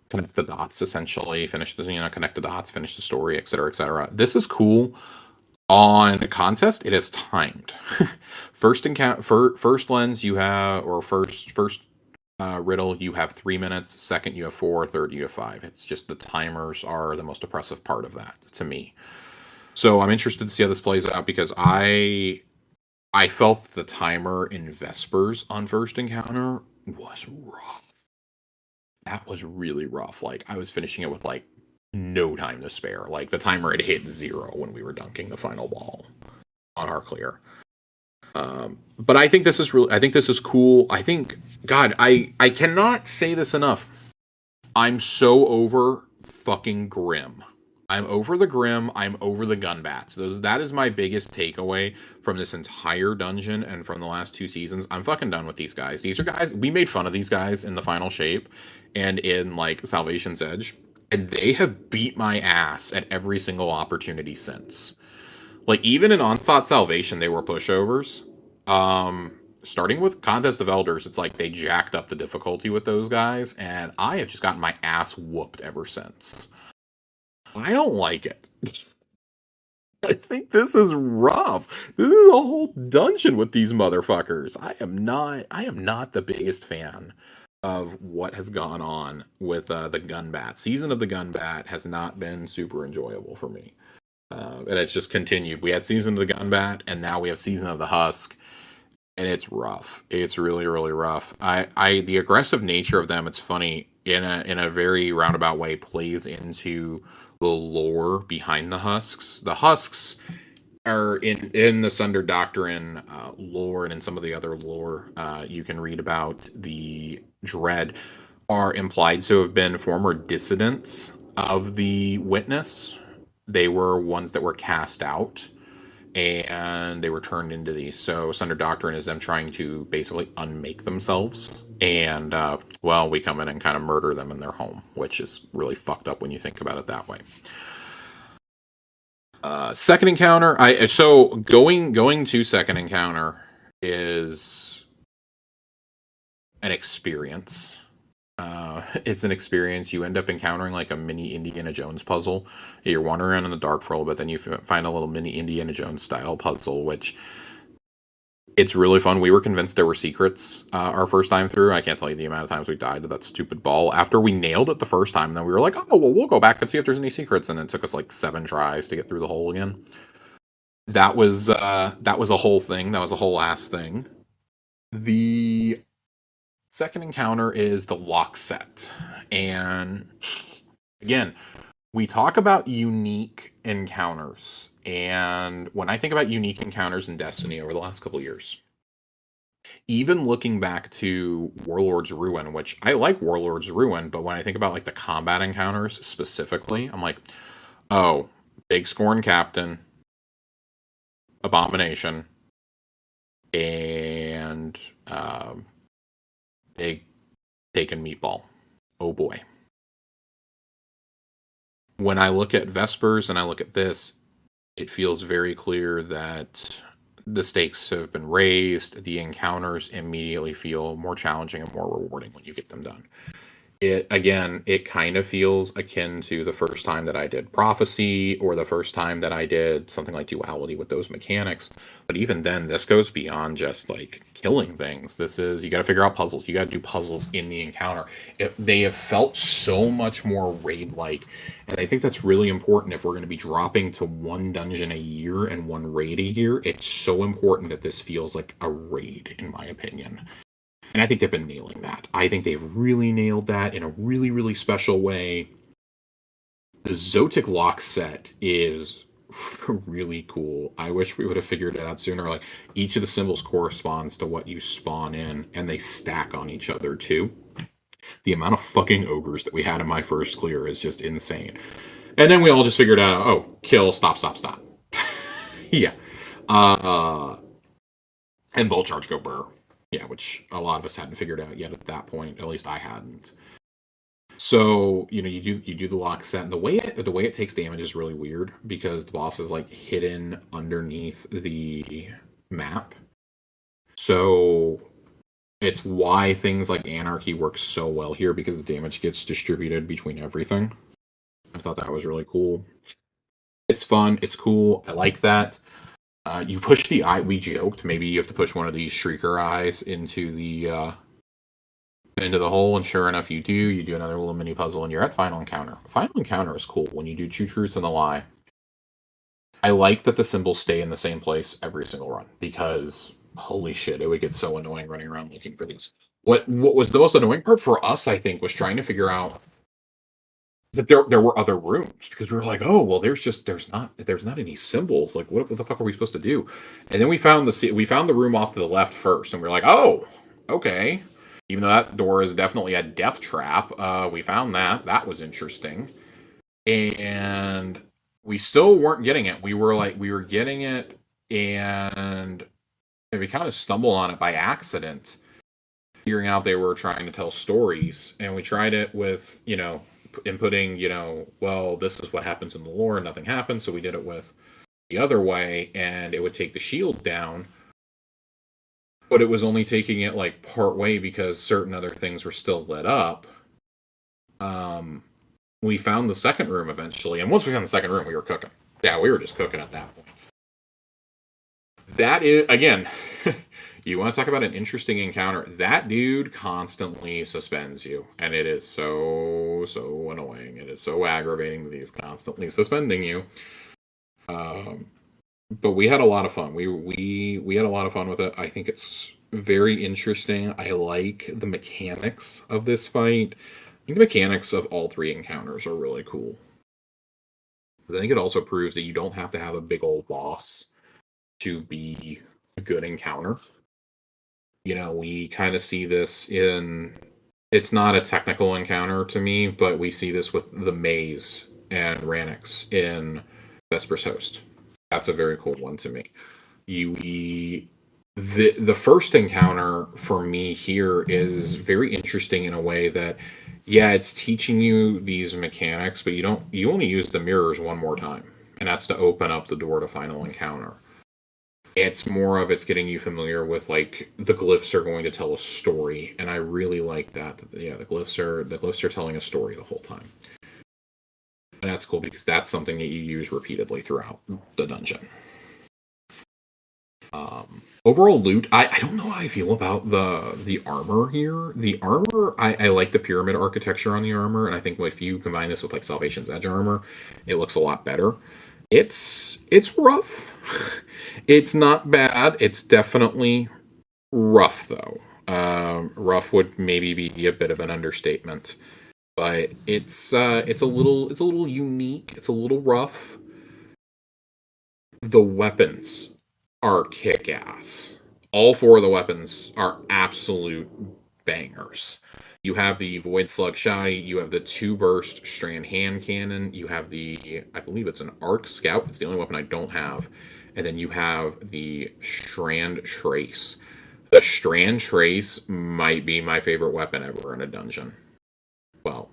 connect the dots, essentially finish the, connect the dots, finish the story, etc., etc. This is cool. On a contest, it is timed. First lens you have, or first riddle, you have 3 minutes. Second, you have 4. Third, you have 5. It's just the timers are the most oppressive part of that to me. So I'm interested to see how this plays out, because I felt the timer in Vespers on first encounter was rough. That was really rough. Like I was finishing it with like no time to spare. Like the timer had hit 0 when we were dunking the final ball on our clear. But I think this is really, I think this is cool. I think, God, I cannot say this enough. I'm so over fucking Grim. I'm over the Grim. I'm over the Gunbats. That is my biggest takeaway from this entire dungeon and from the last 2 seasons. I'm fucking done with these guys. These are guys, we made fun of these guys in the final shape and in like Salvation's Edge, and they have beat my ass at every single opportunity since. Like even in Onslaught Salvation, they were pushovers. Starting with Contest of Elders, it's like they jacked up the difficulty with those guys, and I have just gotten my ass whooped ever since. I don't like it. I think this is rough. This is a whole dungeon with these motherfuckers. I am not the biggest fan of what has gone on with the Gunbat. Season of the Gunbat has not been super enjoyable for me. And it's just continued. We had Season of the Gunbat, and now we have Season of the Husk, and it's rough. It's really, really rough. The aggressive nature of them, it's funny, in a very roundabout way, plays into the lore behind the Husks. The Husks are in the Sundered Doctrine lore, and in some of the other lore you can read about, the Dread are implied to have been former dissidents of the Witness. They were ones that were cast out, and they were turned into these. So Sundered Doctrine is them trying to basically unmake themselves. And, well, we come in and kind of murder them in their home, which is really fucked up when you think about it that way. Second encounter, going to second encounter is an experience. It's an experience. You end up encountering like a mini Indiana Jones puzzle. You're wandering around in the dark for a little bit, then you find a little mini Indiana Jones style puzzle, which it's really fun. We were convinced there were secrets our first time through. I can't tell you the amount of times we died to that stupid ball. After we nailed it the first time, then we were like, oh, well, we'll go back and see if there's any secrets. And it took us like 7 tries to get through the hole again. That was a whole thing. That was a whole ass thing. The second encounter is the lock set. And again, we talk about unique encounters. And when I think about unique encounters in Destiny over the last couple of years, even looking back to Warlord's Ruin, which I like Warlord's Ruin, but when I think about like the combat encounters specifically, I'm like, oh, Big Scorn Captain, Abomination, and Big Taken Meatball. Oh boy. When I look at Vespers and I look at this, it feels very clear that the stakes have been raised. The encounters immediately feel more challenging and more rewarding when you get them done. It kind of feels akin to the first time that I did Prophecy or the first time that I did something like Duality with those mechanics. But even then, this goes beyond just like killing things. This is, you got to figure out puzzles. You got to do puzzles in the encounter. They have felt so much more raid-like. And I think that's really important if we're going to be dropping to 1 dungeon a year and 1 raid a year. It's so important that this feels like a raid, in my opinion. And I think they've been nailing that. I think they've really nailed that in a really, really special way. The Zotic lock set is really cool. I wish we would have figured it out sooner. Like, each of the symbols corresponds to what you spawn in, and they stack on each other, too. The amount of fucking ogres that we had in my first clear is just insane. And then we all just figured out, oh, kill, stop. Yeah. And Bolt Charge, go burr. Yeah, which a lot of us hadn't figured out yet at that point. At least I hadn't. So, you do the lock set, and the way it takes damage is really weird because the boss is like hidden underneath the map. So it's why things like Anarchy work so well here, because the damage gets distributed between everything. I thought that was really cool. It's fun. It's cool. I like that. You push the eye. We joked maybe you have to push one of these Shrieker eyes into the hole, and sure enough, you do. You do another little mini puzzle, and you're at Final Encounter. Final Encounter is cool when you do 2 Truths and a Lie. I like that the symbols stay in the same place every single run, because holy shit, it would get so annoying running around looking for these. What was the most annoying part for us, I think, was trying to figure out that there were other rooms, because we were like, oh well, there's not any symbols. Like, what the fuck are we supposed to do? And then we found the room off to the left first, and we are like, oh, okay. Even though that door is definitely a death trap, we found that was interesting, and we still weren't getting it. We were getting it, and we kind of stumbled on it by accident, figuring out they were trying to tell stories, and we tried it with inputting, well, this is what happens in the lore, and nothing happens, so we did it with the other way, and it would take the shield down, but it was only taking it like part way because certain other things were still lit up. We found the second room eventually, and once we found the second room, we were cooking. Yeah, we were just cooking at that point. That is, again, you want to talk about an interesting encounter. That dude constantly suspends you, and it is so annoying. It is so aggravating that he's constantly suspending you. But we had a lot of fun. We had a lot of fun with it. I think it's very interesting. I like the mechanics of this fight. I think the mechanics of all 3 encounters are really cool. I think it also proves that you don't have to have a big old boss to be a good encounter. We kind of see this in... It's not a technical encounter to me, but we see this with the Maze and Ranix in Vesper's Host. That's a very cool one to me. The first encounter for me here is very interesting in a way that, yeah, it's teaching you these mechanics, but you only use the mirrors one more time, and that's to open up the door to final encounter. It's more of it's getting you familiar with, like, the glyphs are going to tell a story, and I really like that. Yeah, the glyphs are telling a story the whole time. And that's cool because that's something that you use repeatedly throughout the dungeon. Overall loot, I don't know how I feel about the armor here. The armor, I like the pyramid architecture on the armor, and I think if you combine this with like Salvation's Edge armor, it looks a lot better. It's rough. It's not bad. It's definitely rough though. Rough would maybe be a bit of an understatement, but it's a little unique. It's a little rough. The weapons are kick ass. All four of the weapons are absolute bangers. You have the Void Slug Shotty, you have the two burst Strand Hand Cannon, you have I believe it's an Arc Scout, it's the only weapon I don't have, and then you have the Strand Trace. The Strand Trace might be my favorite weapon ever in a dungeon. Well,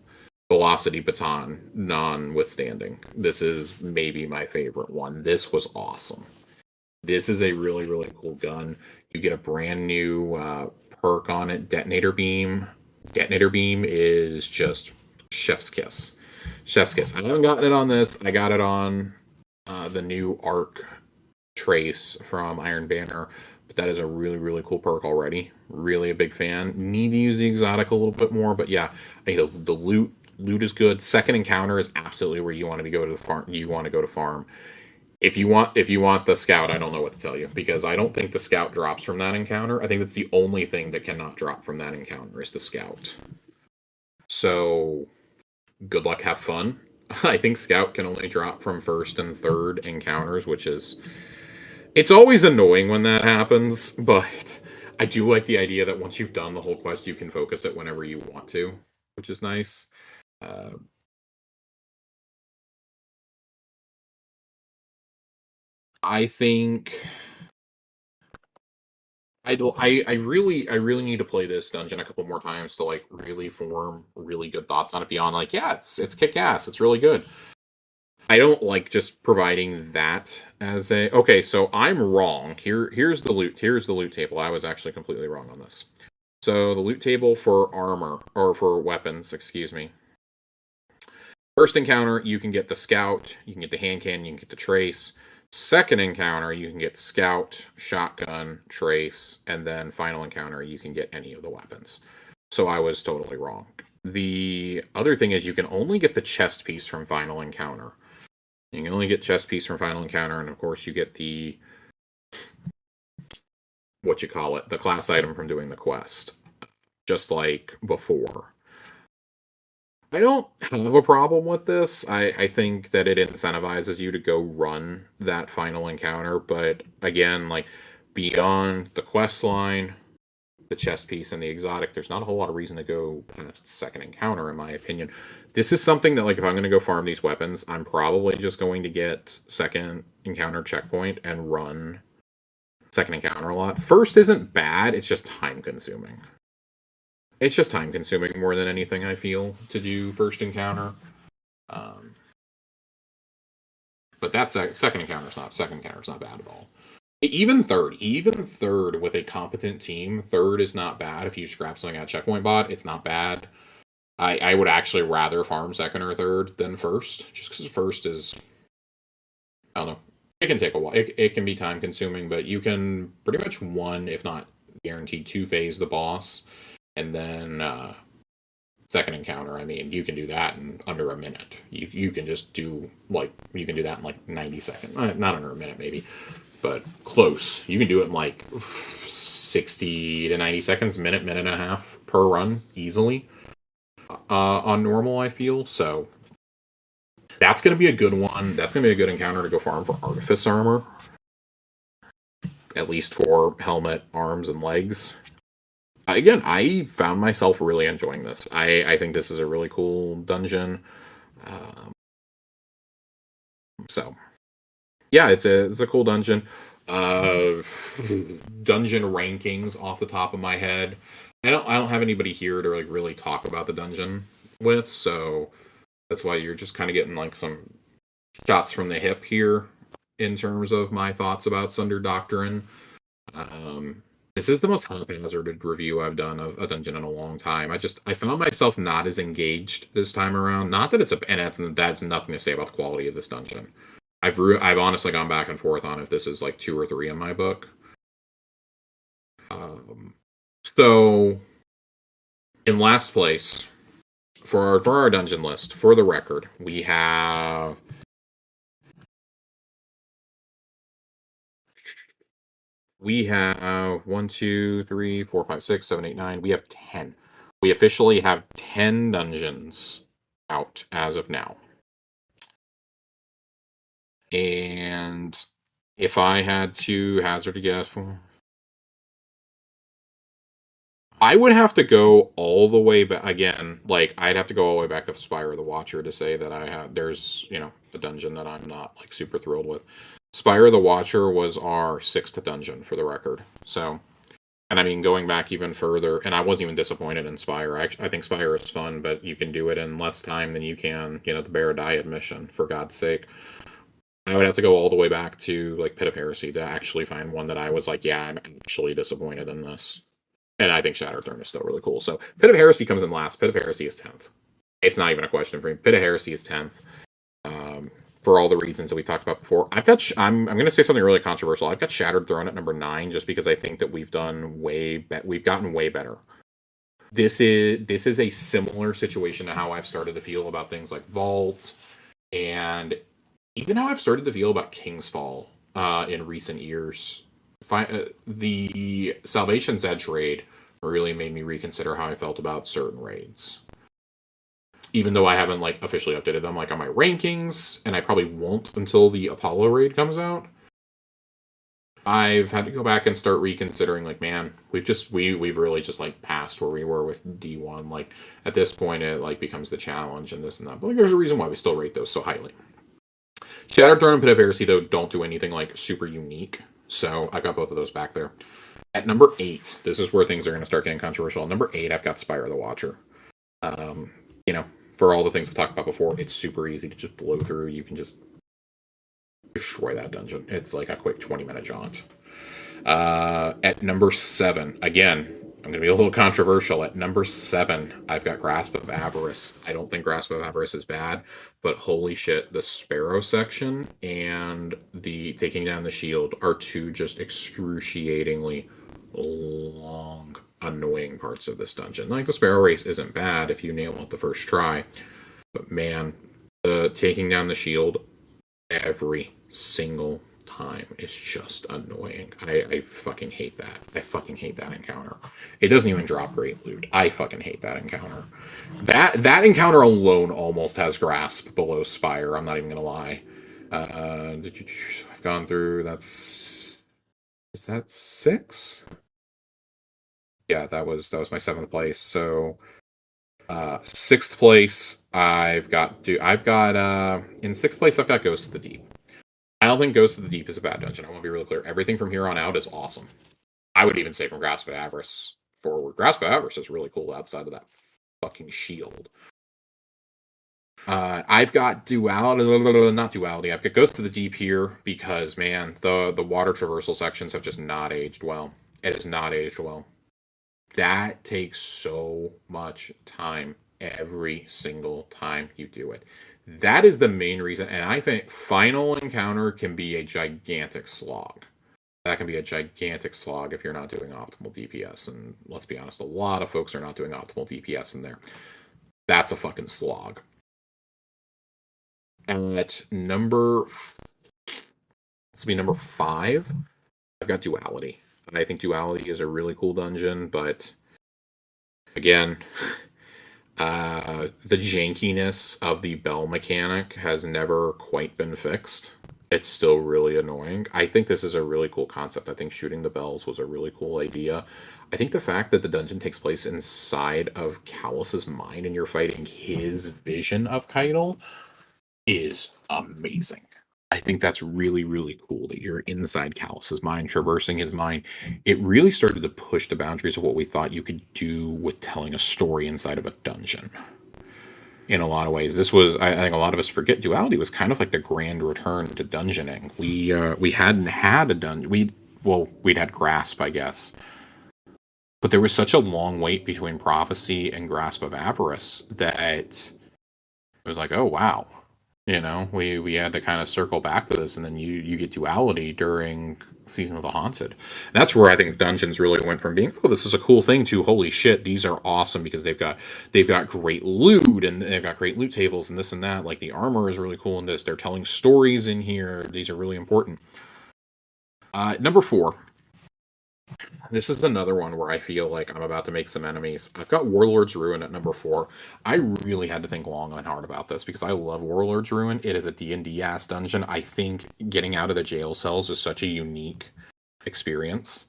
Velocity Baton notwithstanding. This is maybe my favorite one. This was awesome. This is a really, really cool gun. You get a brand new perk on it, Detonator Beam. Detonator Beam is just chef's kiss. Chef's kiss. I haven't gotten it on this. I got it on the new Arc Trace from Iron Banner. But that is a really, really cool perk already. Really a big fan. Need to use the exotic a little bit more, but yeah, I think the loot is good. Second encounter is absolutely where you want to go to the farm. You want to go to farm. If you want the scout, I don't know what to tell you because I don't think the scout drops from that encounter. I think that's the only thing that cannot drop from that encounter is the scout. So good luck, have fun. I think scout can only drop from first and third encounters, which is it's always annoying when that happens, but I do like the idea that once you've done the whole quest, you can focus it whenever you want to, which is nice. Uh, I think I really need to play this dungeon a couple more times to like really form really good thoughts on it beyond like, yeah, it's kick ass, it's really good. I don't like just providing that as a okay, so I'm wrong. Here's the loot table. I was actually completely wrong on this. So the loot table for armor or for weapons, excuse me. First encounter, you can get the scout, you can get the hand cannon, you can get the trace. Second encounter, you can get scout, shotgun, trace, and then final encounter, you can get any of the weapons. So I was totally wrong. The other thing is you can only get the chest piece from final encounter. You can only get chest piece from final encounter, and of course you get the what you call it, the class item from doing the quest, just like before. I don't have a problem with this. I think that it incentivizes you to go run that final encounter, but again, like beyond the quest line, the chest piece, and the exotic, there's not a whole lot of reason to go past second encounter, in my opinion. This is something that, like, if I'm going to go farm these weapons, I'm probably just going to get second encounter checkpoint and run second encounter a lot. First isn't bad, it's just time consuming. It's just time consuming more than anything, I feel, to do first encounter. Um, but that second encounter's not bad at all. Even third with a competent team, third is not bad. If you scrap something at checkpoint bot, it's not bad. I would actually rather farm second or third than first, just because first is, I don't know, it can take a while. It can be time consuming, but you can pretty much one, if not guaranteed two phase the boss, and then second encounter. I mean, you can do that in under a minute. You can just do like you can do that in like 90 seconds, not under a minute maybe, but close. You can do it in like 60 to 90 seconds, minute and a half per run easily on normal. I feel so. That's going to be a good one. That's going to be a good encounter to go farm for Artifice Armor. At least for helmet, arms, and legs. Again, I found myself really enjoying this. I think this is a really cool dungeon. So, Yeah, it's a cool dungeon. Uh, dungeon rankings off the top of my head. I don't have anybody here to like really talk about the dungeon with, so that's why you're just kind of getting like some shots from the hip here in terms of my thoughts about Sundered Doctrine. Um, this is the most haphazarded review I've done of a dungeon in a long time. I found myself not as engaged this time around. Not that it's a and that's nothing to say about the quality of this dungeon. I've honestly gone back and forth on if this is like 2 or 3 in my book. Um, so in last place for our dungeon list, for the record, we have 1, 2, 3, 4, 5, 6, 7, 8, 9. We have 10. We officially have 10 dungeons out as of now. And if I had to hazard a guess, I would have to go all the way back again. Like I'd have to go all the way back to Spire of the Watcher to say that I have. There's the dungeon that I'm not like super thrilled with. Spire of the Watcher was our 6th dungeon for the record. So, and I mean going back even further, and I wasn't even disappointed in Spire. I think Spire is fun, but you can do it in less time than you can the Barrow Dyad mission. For God's sake, I would have to go all the way back to like Pit of Heresy to actually find one that I was like, yeah, I'm actually disappointed in this. And I think Shattered Throne is still really cool. So Pit of Heresy comes in last. Pit of Heresy is 10th. It's not even a question for me. Pit of Heresy is 10th. For all the reasons that we talked about before. I'm going to say something really controversial. I've got Shattered Throne at number 9 just because I think that we've gotten way better. This is a similar situation to how I've started to feel about things like Vault and even how I've started to feel about King's Fall in recent years. The Salvation's Edge raid really made me reconsider how I felt about certain raids. Even though I haven't like officially updated them like on my rankings, and I probably won't until the Apollo raid comes out. I've had to go back and start reconsidering like, man, we've really just like passed where we were with D1. Like at this point it like becomes the challenge and this and that. But like there's a reason why we still rate those so highly. Shattered Throne and Pit of Heresy though don't do anything like super unique. So I've got both of those back there. At number 8, this is where things are going to start getting controversial. At number 8, I've got Spire of the Watcher. You know, for all the things I talked about before, it's super easy to just blow through. You can just destroy that dungeon. It's like a quick 20-minute jaunt. At number 7, again, I'm going to be a little controversial. At number 7, I've got Grasp of Avarice. I don't think Grasp of Avarice is bad, but holy shit, the Sparrow section and the Taking Down the Shield are two just excruciatingly long, annoying parts of this dungeon. Like, the Sparrow race isn't bad if you nail it the first try, but man, the Taking Down the Shield every single time is just annoying. I fucking hate that. I fucking hate that encounter. It doesn't even drop great loot. I fucking hate that encounter. That encounter alone almost has Grasp below Spire. I'm not even gonna lie. I've gone through. Is that 6? Yeah, that was my 7th place. So 6th place, in 6th place I've got Ghost of the Deep. I don't think Ghost of the Deep is a bad dungeon. I want to be really clear. Everything from here on out is awesome. I would even say from Grasp of Avarice forward. Grasp of Avarice is really cool outside of that fucking shield. I've got not duality. I've got Ghost of the Deep here because, man, the water traversal sections have just not aged well. It has not aged well. That takes so much time every single time you do it. That is the main reason, and I think Final Encounter can be a gigantic slog. That can be a gigantic slog if you're not doing optimal DPS, and let's be honest, a lot of folks are not doing optimal DPS in there. That's a fucking slog. At number 5, I've got Duality. And I think Duality is a really cool dungeon, but again, the jankiness of the bell mechanic has never quite been fixed. It's still really annoying. I think this is a really cool concept. I think shooting the bells was a really cool idea. I think the fact that the dungeon takes place inside of Callus's mind and you're fighting his vision of Keitel is amazing. I think that's really, really cool that you're inside Callus's mind, traversing his mind. It really started to push the boundaries of what we thought you could do with telling a story inside of a dungeon. In a lot of ways, this was, I think a lot of us forget, Duality was kind of like the grand return to dungeoning. We hadn't had a dungeon. We'd had Grasp, I guess, but there was such a long wait between Prophecy and Grasp of Avarice that it was like, oh wow, we had to kind of circle back to this, and then you get Duality during Season of the Haunted. And that's where I think dungeons really went from being, oh, this is a cool thing, to holy shit, these are awesome because they've got great loot, and they've got great loot tables and this and that. Like the armor is really cool in this. They're telling stories in here. These are really important. Number 4. This is another one where I feel like I'm about to make some enemies. I've got Warlord's Ruin at number 4. I really had to think long and hard about this because I love Warlord's Ruin. It is a D&D ass dungeon. I think getting out of the jail cells is such a unique experience.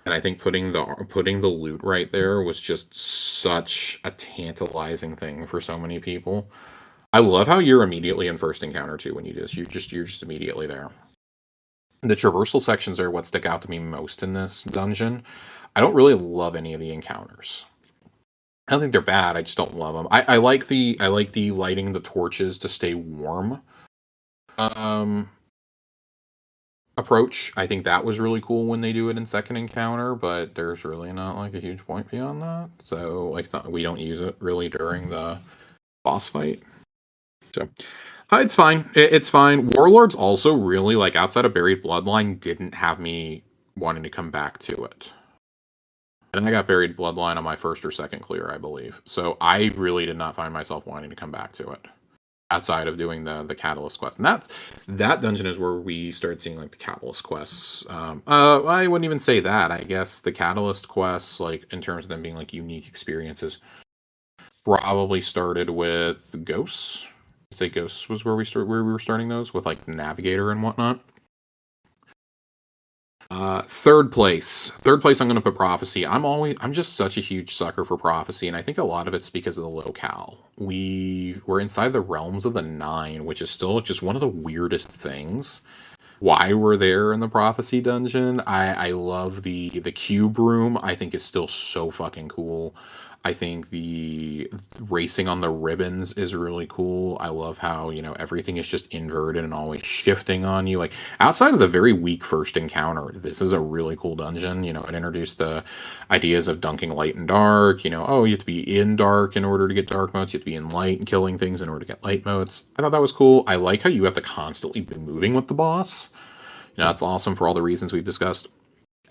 And I think putting the loot right there was just such a tantalizing thing for so many people. I love how you're immediately in first encounter too when you do this. You're just immediately there. The traversal sections are what stick out to me most in this dungeon. I don't really love any of the encounters. I don't think they're bad. I just don't love them. I like the lighting the torches to stay warm approach. I think that was really cool when they do it in second encounter, but there's really not like a huge point beyond that. So like we don't use it really during the boss fight. So it's fine. It's fine. Warlords also really, like, outside of Buried Bloodline, didn't have me wanting to come back to it. And I got Buried Bloodline on my first or second clear, I believe. So I really did not find myself wanting to come back to it outside of doing the Catalyst quest. And that dungeon is where we started seeing like the Catalyst quests. I wouldn't even say that. I guess the Catalyst quests, like in terms of them being like unique experiences, probably started with Ghosts. I'd say Ghosts was where we were starting those with like Navigator and whatnot. Third place. I'm going to put Prophecy. I'm just such a huge sucker for Prophecy, and I think a lot of it's because of the locale. We're inside the realms of the Nine, which is still just one of the weirdest things. Why we're there in the Prophecy dungeon. I love the cube room. I think is still so fucking cool. I think the racing on the ribbons is really cool. I love how, everything is just inverted and always shifting on you. Like, outside of the very weak first encounter, this is a really cool dungeon. It introduced the ideas of dunking light and dark. You have to be in dark in order to get dark modes. You have to be in light and killing things in order to get light modes. I thought that was cool. I like how you have to constantly be moving with the boss. That's awesome for all the reasons we've discussed.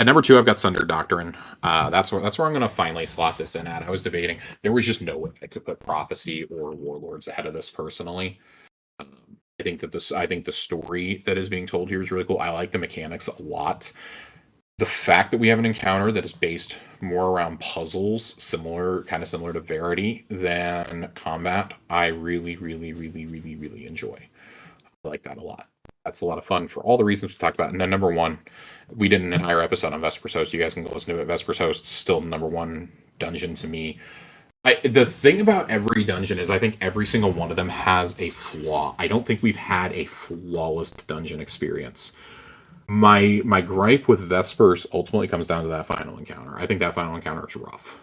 At number 2, I've got Sundered Doctrine. That's where I'm going to finally slot this in at. I was debating. There was just no way I could put Prophecy or Warlords ahead of this personally. I think the story that is being told here is really cool. I like the mechanics a lot. The fact that we have an encounter that is based more around puzzles, kind of similar to Verity, than combat, I really, really, really, really, really enjoy. I like that a lot. That's a lot of fun for all the reasons we talked about. And then number 1, we did an entire episode on Vesper's Host. You guys can go listen to it. Vesper's Host is still number 1 dungeon to me. The thing about every dungeon is I think every single one of them has a flaw. I don't think we've had a flawless dungeon experience. My gripe with Vespers ultimately comes down to that final encounter. I think that final encounter is rough.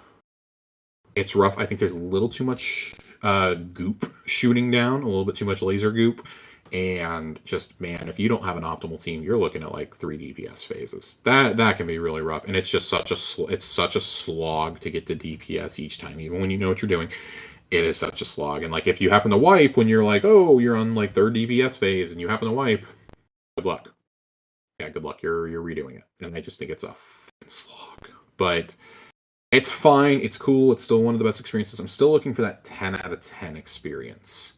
It's rough. I think there's a little too much goop shooting down, a little bit too much laser goop. And just, man, if you don't have an optimal team, you're looking at like 3 DPS phases. That can be really rough, and it's just such a slog to get to DPS each time, even when you know what you're doing. It is such a slog, and like if you happen to wipe when you're like, oh, you're on like 3rd DPS phase, and you happen to wipe, good luck. Yeah, good luck. You're redoing it, and I just think it's a slog. But it's fine. It's cool. It's still one of the best experiences. I'm still looking for that 10 out of 10 experience.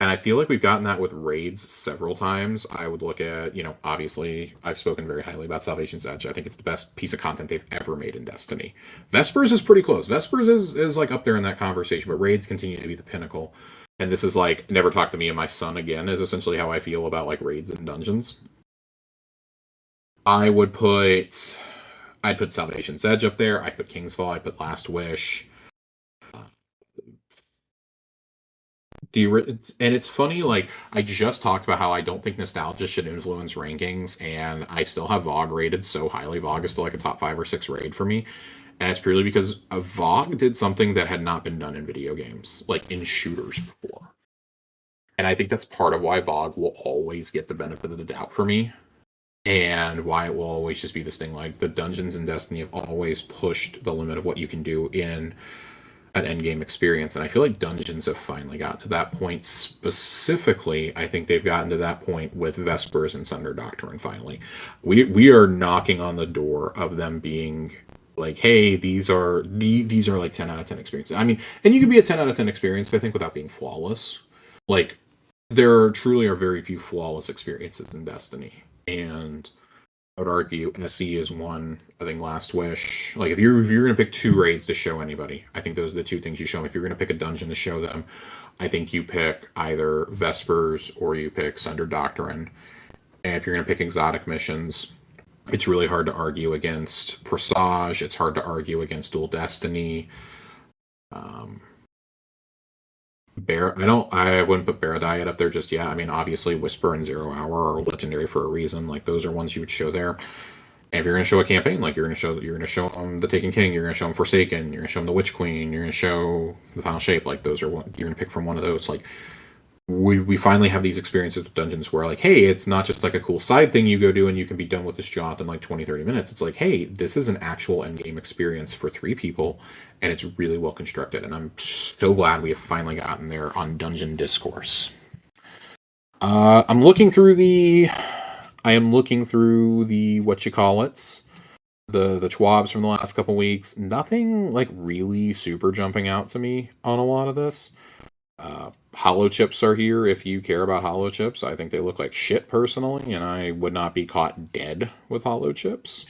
And I feel like we've gotten that with raids several times. I would look at, obviously, I've spoken very highly about Salvation's Edge. I think it's the best piece of content they've ever made in Destiny. Vespers is pretty close. Vespers is like up there in that conversation, but raids continue to be the pinnacle. And this is like, Never Talk to Me and My Son Again is essentially how I feel about like raids and dungeons. I'd put Salvation's Edge up there. I'd put Kingsfall. I'd put Last Wish. And it's funny, like, I just talked about how I don't think nostalgia should influence rankings, and I still have VOG rated so highly. VOG is still like a top 5 or 6 raid for me. And it's purely because VOG did something that had not been done in video games, like in shooters before. And I think that's part of why VOG will always get the benefit of the doubt for me, and why it will always just be this thing. Like, the dungeons in Destiny have always pushed the limit of what you can do in an endgame experience. And I feel like dungeons have finally gotten to that point. Specifically, I think they've gotten to that point with Vespers and Sundered Doctrine finally. We are knocking on the door of them being like, hey, these are like 10 out of 10 experiences. I mean, and you can be a 10 out of 10 experience, I think, without being flawless. Like, there truly are very few flawless experiences in Destiny. And I would argue SE is one. I think Last Wish. Like, if you're gonna pick 2 raids to show anybody, I think those are the 2 things you show them. If you're gonna pick a dungeon to show them, I think you pick either Vespers or you pick Sundered Doctrine. And if you're gonna pick exotic missions, it's really hard to argue against Presage. It's hard to argue against Dual Destiny. Um, I wouldn't put Barrow Dyad up there just yet. I mean, obviously Whisper and Zero Hour are legendary for a reason. Like, those are ones you would show there. And if you're going to show a campaign, like, you're going to show them the Taken King, you're going to show them Forsaken, you're going to show them the Witch Queen, you're going to show the Final Shape. Like, those are what you're going to pick from one of those. Like, we finally have these experiences with dungeons where, like, hey, it's not just like a cool side thing you go do and you can be done with this job in like 20-30 minutes. It's like, hey, this is an actual end game experience for 3 people, and it's really well constructed. And I'm so glad we have finally gotten there on Dungeon Discourse. I'm looking through the I am looking through the what you call it's, the TWABs from the last couple weeks. Nothing like really super jumping out to me on a lot of this. Hollow chips are here if you care about hollow chips. I think they look like shit personally, and I would not be caught dead with hollow chips.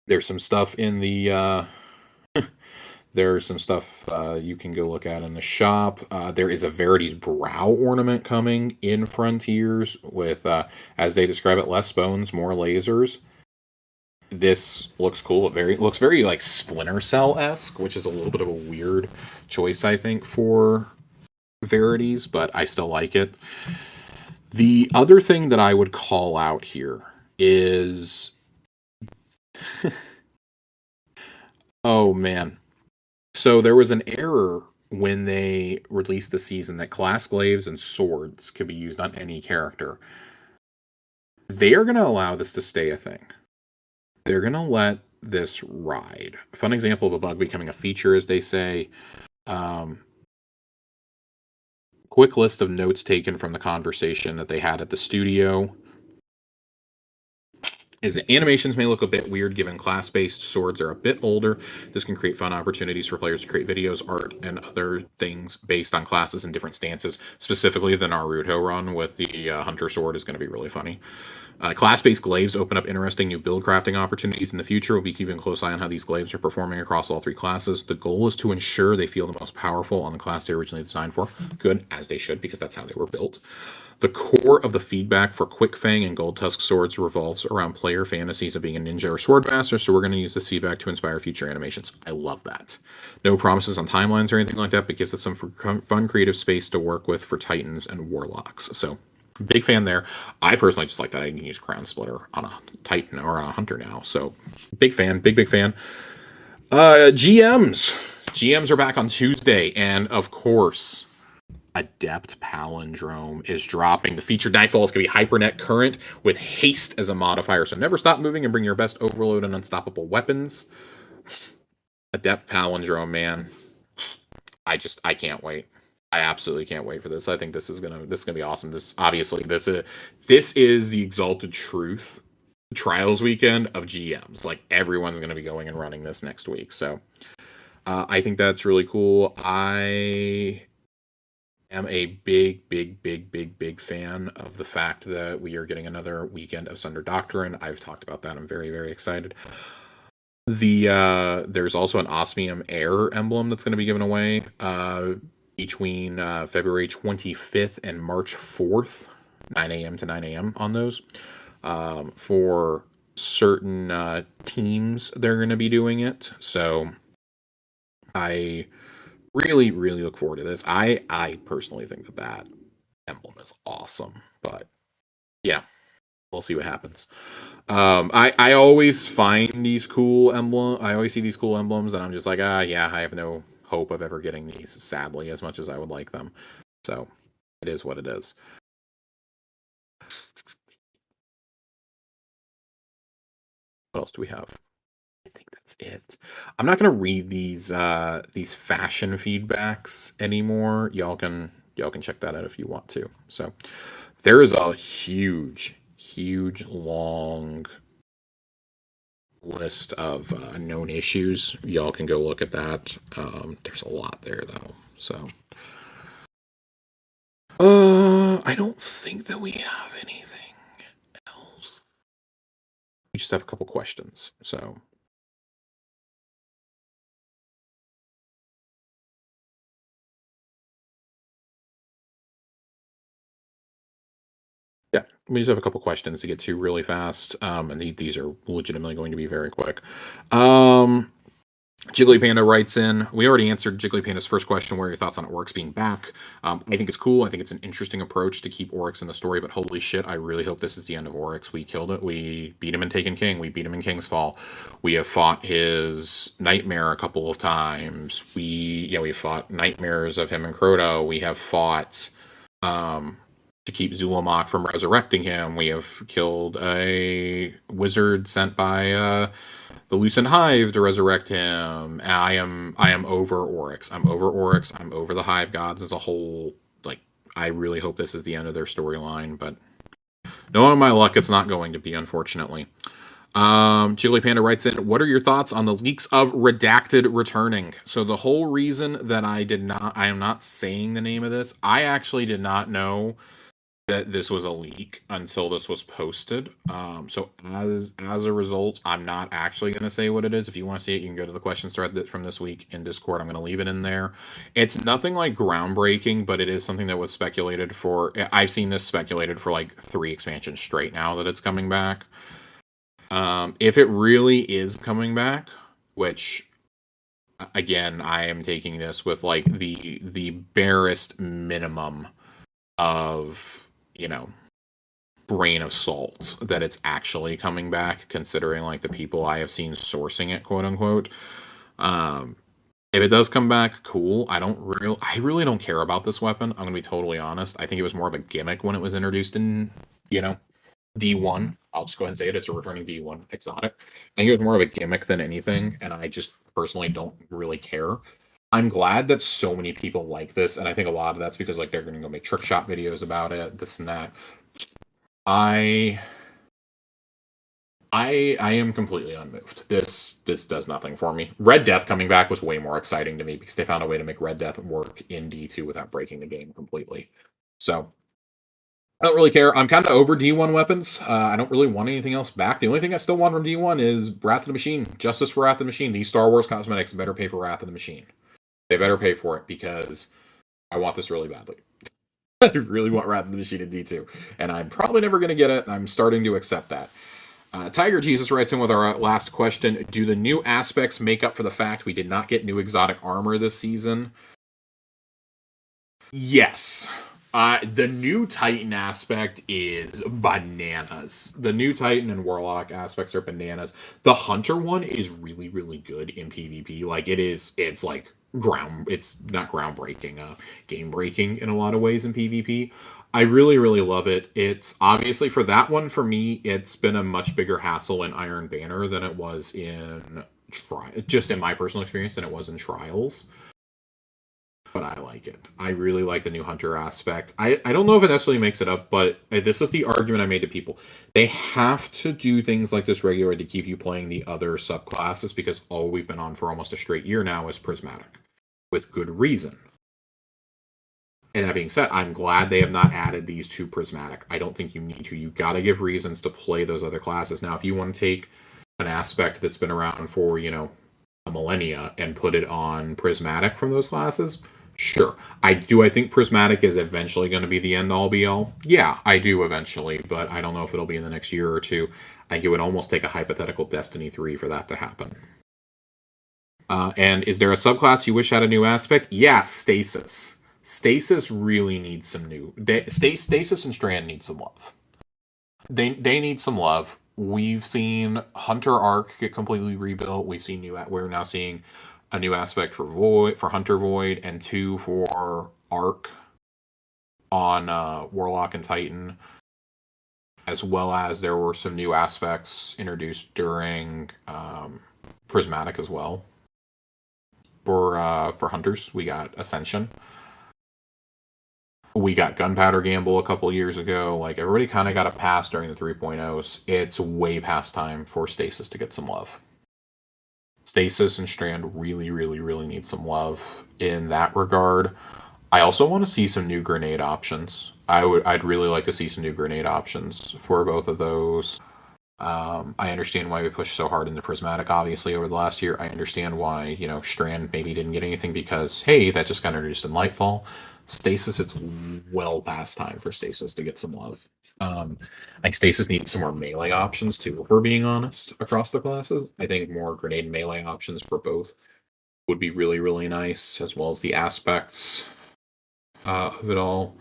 There's some stuff in the there's some stuff you can go look at in the shop. There is a Verity's Brow ornament coming in Frontiers with, as they describe it, less bones, more lasers. This looks cool. It looks very like Splinter Cell esque, which is a little bit of a weird choice, I think, for Verities, but I still like it. The other thing that I would call out here is, oh man, so there was an error when they released the season that class glaives and swords could be used on any character. They are going to allow this to stay a thing. They're going to let this ride. A fun example of a bug becoming a feature, as they say. Quick list of notes taken from the conversation that they had at the studio is that animations may look a bit weird given class-based swords are a bit older. This can create fun opportunities for players to create videos, art, and other things based on classes and different stances. Specifically, the Naruto run with the Hunter sword is going to be really funny. Class-based glaives open up interesting new build crafting opportunities in the future. We'll be keeping a close eye on how these glaives are performing across all 3 classes. The goal is to ensure they feel the most powerful on the class they were originally designed for. Good, as they should, because that's how they were built. The core of the feedback for Quick Fang and Gold Tusk swords revolves around player fantasies of being a ninja or swordmaster, so we're going to use this feedback to inspire future animations. I love that. No promises on timelines or anything like that, but gives us some fun creative space to work with for Titans and Warlocks. So, big fan there. I personally just like that I can use Crown Splitter on a Titan or on a Hunter now. So, big fan, big fan. GMs are back on Tuesday, and of course, Adept Palindrome is dropping. The featured nightfall is going to be Hypernet Current with Haste as a modifier. So never stop moving and bring your best overload and unstoppable weapons. Adept Palindrome, man. I can't wait. I absolutely can't wait for this. I think this is gonna be awesome. This is the Exalted Truth Trials weekend of GMs. Like, everyone's gonna be going and running this next week. So I think that's really cool. I am a big fan of the fact that we are getting another weekend of Sundered Doctrine. I've talked about that. I'm very excited. There's also an Osmium Air emblem that's going to be given away between February 25th and March 4th, 9 a.m. to 9 a.m. on those. For certain teams, they're going to be doing it. So I Really, really look forward to this. I personally think that emblem is awesome, but yeah, we'll see what happens. I always find these cool I always see these cool emblems, and I'm just like, yeah, I have no hope of ever getting these, sadly, as much as I would like them. So it is what it is. What else do we have? I think that's it. I'm not gonna read these fashion feedbacks anymore. Y'all can check that out if you want to. So there is a huge, huge, long list of known issues. Y'all can go look at that. There's a lot there though. So I don't think that we have anything else. We just have a couple questions. So yeah, we just have a couple questions to get to really fast. And these are legitimately going to be very quick. Jiggly Panda writes in, we already answered Jiggly Panda's first question, what are your thoughts on Oryx being back? I think it's cool. I think it's an interesting approach to keep Oryx in the story, but holy shit, I really hope this is the end of Oryx. We killed it. We beat him in Taken King. We beat him in King's Fall. We have fought his Nightmare a couple of times. We fought nightmares of him and Crota. We have fought to keep Zulamok from resurrecting him. We have killed a wizard sent by the Lucent Hive to resurrect him. I am over Oryx. I'm over Oryx. I'm over the Hive Gods as a whole. Like, I really hope this is the end of their storyline, but knowing my luck, it's not going to be, unfortunately. Jiggly Panda writes in, what are your thoughts on the leaks of Redacted returning? So the whole reason that I am not saying the name of this, I actually did not know that this was a leak until this was posted. So as a result, I'm not actually going to say what it is. If you want to see it, you can go to the questions thread from this week in Discord. I'm going to leave it in there. It's nothing like groundbreaking, but it is something that was speculated for. I've seen this speculated for like 3 expansions straight now that it's coming back. If it really is coming back, which again, I am taking this with like the barest minimum of, grain of salt that it's actually coming back, considering like the people I have seen sourcing it, quote unquote. If it does come back, cool. I really don't care about this weapon. I'm gonna be totally honest. I think it was more of a gimmick when it was introduced in, D1. I'll just go ahead and say it. It's a returning D1 exotic. I think it was more of a gimmick than anything, and I just personally don't really care. I'm glad that so many people like this, and I think a lot of that's because like they're going to go make trick shot videos about it, this and that. I am completely unmoved. This does nothing for me. Red Death coming back was way more exciting to me because they found a way to make Red Death work in D2 without breaking the game completely. So I don't really care. I'm kind of over D1 weapons. I don't really want anything else back. The only thing I still want from D1 is Wrath of the Machine. Justice for Wrath of the Machine. These Star Wars cosmetics better pay for Wrath of the Machine. They better pay for it because I want this really badly. I really want Wrath of the Machine in D2. And I'm probably never going to get it. I'm starting to accept that. Tiger Jesus writes in with our last question. Do the new aspects make up for the fact we did not get new exotic armor this season? Yes. The new Titan aspect is bananas. The new Titan and Warlock aspects are bananas. The Hunter one is really, really good in PvP. Like, it's like it's not groundbreaking, game breaking in a lot of ways in PvP. I really, really love it. It's obviously for that one, for me, it's been a much bigger hassle in Iron Banner than it was in just in my personal experience than it was in Trials. But I like it. I really like the new Hunter aspect. I don't know if it necessarily makes it up, but this is the argument I made to people. They have to do things like this regularly to keep you playing the other subclasses because all we've been on for almost a straight year now is Prismatic. With good reason. And that being said, I'm glad they have not added these to Prismatic. I don't think you need to. You got to give reasons to play those other classes. Now, if you want to take an aspect that's been around for, a millennia and put it on Prismatic from those classes, sure. I think Prismatic is eventually going to be the end-all be-all. Yeah, I do eventually, but I don't know if it'll be in the next year or two. I think it would almost take a hypothetical Destiny 3 for that to happen. And is there a subclass you wish had a new aspect? Yeah, Stasis. Stasis really needs some new. Stasis and Strand need some love. They need some love. We've seen Hunter Arc get completely rebuilt. We're now seeing a new aspect for Hunter Void, and two for Arc on Warlock and Titan, as well as there were some new aspects introduced during Prismatic as well. For Hunters, we got Ascension. We got Gunpowder Gamble a couple years ago. Like, everybody kind of got a pass during the 3.0s. It's way past time for Stasis to get some love. Stasis and Strand really, really, really need some love in that regard. I also want to see some new grenade options. I'd really like to see some new grenade options for both of those. I understand why we pushed so hard in the Prismatic, obviously, over the last year. I understand why, Strand maybe didn't get anything because, hey, that just got introduced in Lightfall. Stasis, it's well past time for Stasis to get some love. I think Stasis needs some more melee options, too, if we're being honest, across the classes. I think more grenade melee options for both would be really, really nice, as well as the aspects of it all.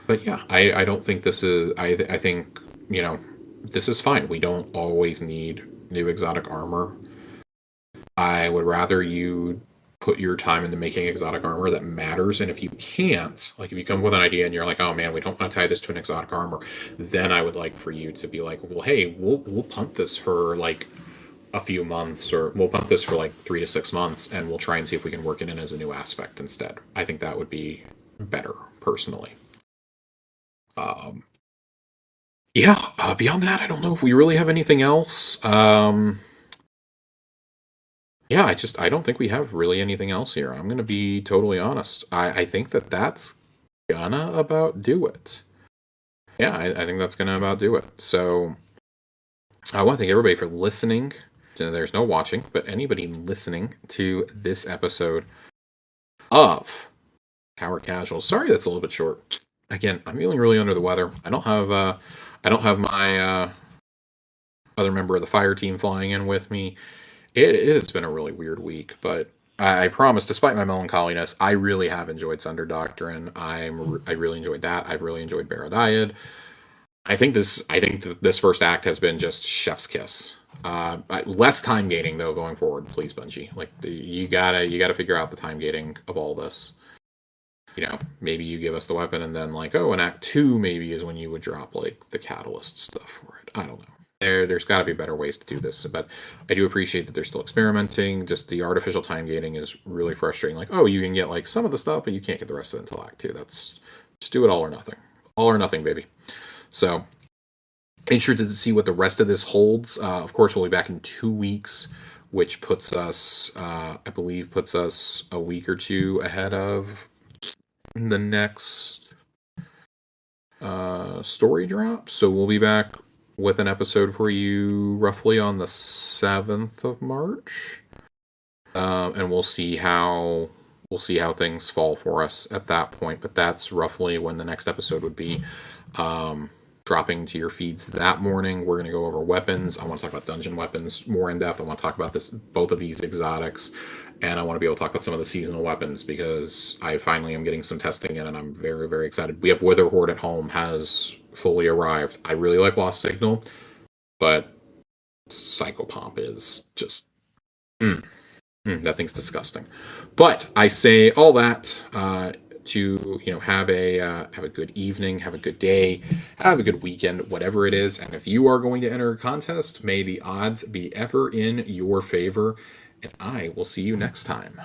But yeah, I don't think this is... I think, this is fine. We don't always need new exotic armor. I would rather you put your time into making exotic armor that matters, and if you can't, like if you come up with an idea and you're like, oh man, we don't want to tie this to an exotic armor, then I would like for you to be like, well, hey, we'll punt this for like a few months, or we'll punt this for like 3 to 6 months, and we'll try and see if we can work it in as a new aspect instead. I think that would be better, personally. Beyond that, I don't know if we really have anything else. Yeah, I don't think we have really anything else here. I'm going to be totally honest. I think that's gonna about do it. Yeah, I think that's gonna about do it. So I want to thank everybody for listening. There's no watching, but anybody listening to this episode of Tower Casual. Sorry that's a little bit short. Again, I'm feeling really under the weather. I don't have my other member of the fire team flying in with me. It has been a really weird week, but I promise, despite my melancholiness, I really have enjoyed Sundered Doctrine. I really enjoyed that. I've really enjoyed Barrow Dyad. I think this first act has been just chef's kiss. Less time gating though going forward, please, Bungie. Like you gotta figure out the time gating of all this. Maybe you give us the weapon and then like, in Act 2 maybe is when you would drop like the catalyst stuff for it. I don't know. There's got to be better ways to do this, but I do appreciate that they're still experimenting. Just the artificial time gating is really frustrating. Like, you can get like some of the stuff, but you can't get the rest of it until Act 2. That's just do it all or nothing, baby. So, interested to see what the rest of this holds. Of course, we'll be back in 2 weeks, which puts us, I believe, a week or two ahead of the next story drop. So we'll be back with an episode for you roughly on the 7th of March. And we'll see how things fall for us at that point. But that's roughly when the next episode would be dropping to your feeds that morning. We're going to go over weapons. I want to talk about dungeon weapons more in depth. I want to talk about both of these exotics. And I want to be able to talk about some of the seasonal weapons because I finally am getting some testing in and I'm very, very excited. We have Witherhoard at home has fully arrived. I really like Lost Signal, but Psychopomp is just that thing's disgusting. But I say all that to have a good evening, have a good day, have a good weekend, whatever it is. And if you are going to enter a contest, may the odds be ever in your favor. And I will see you next time.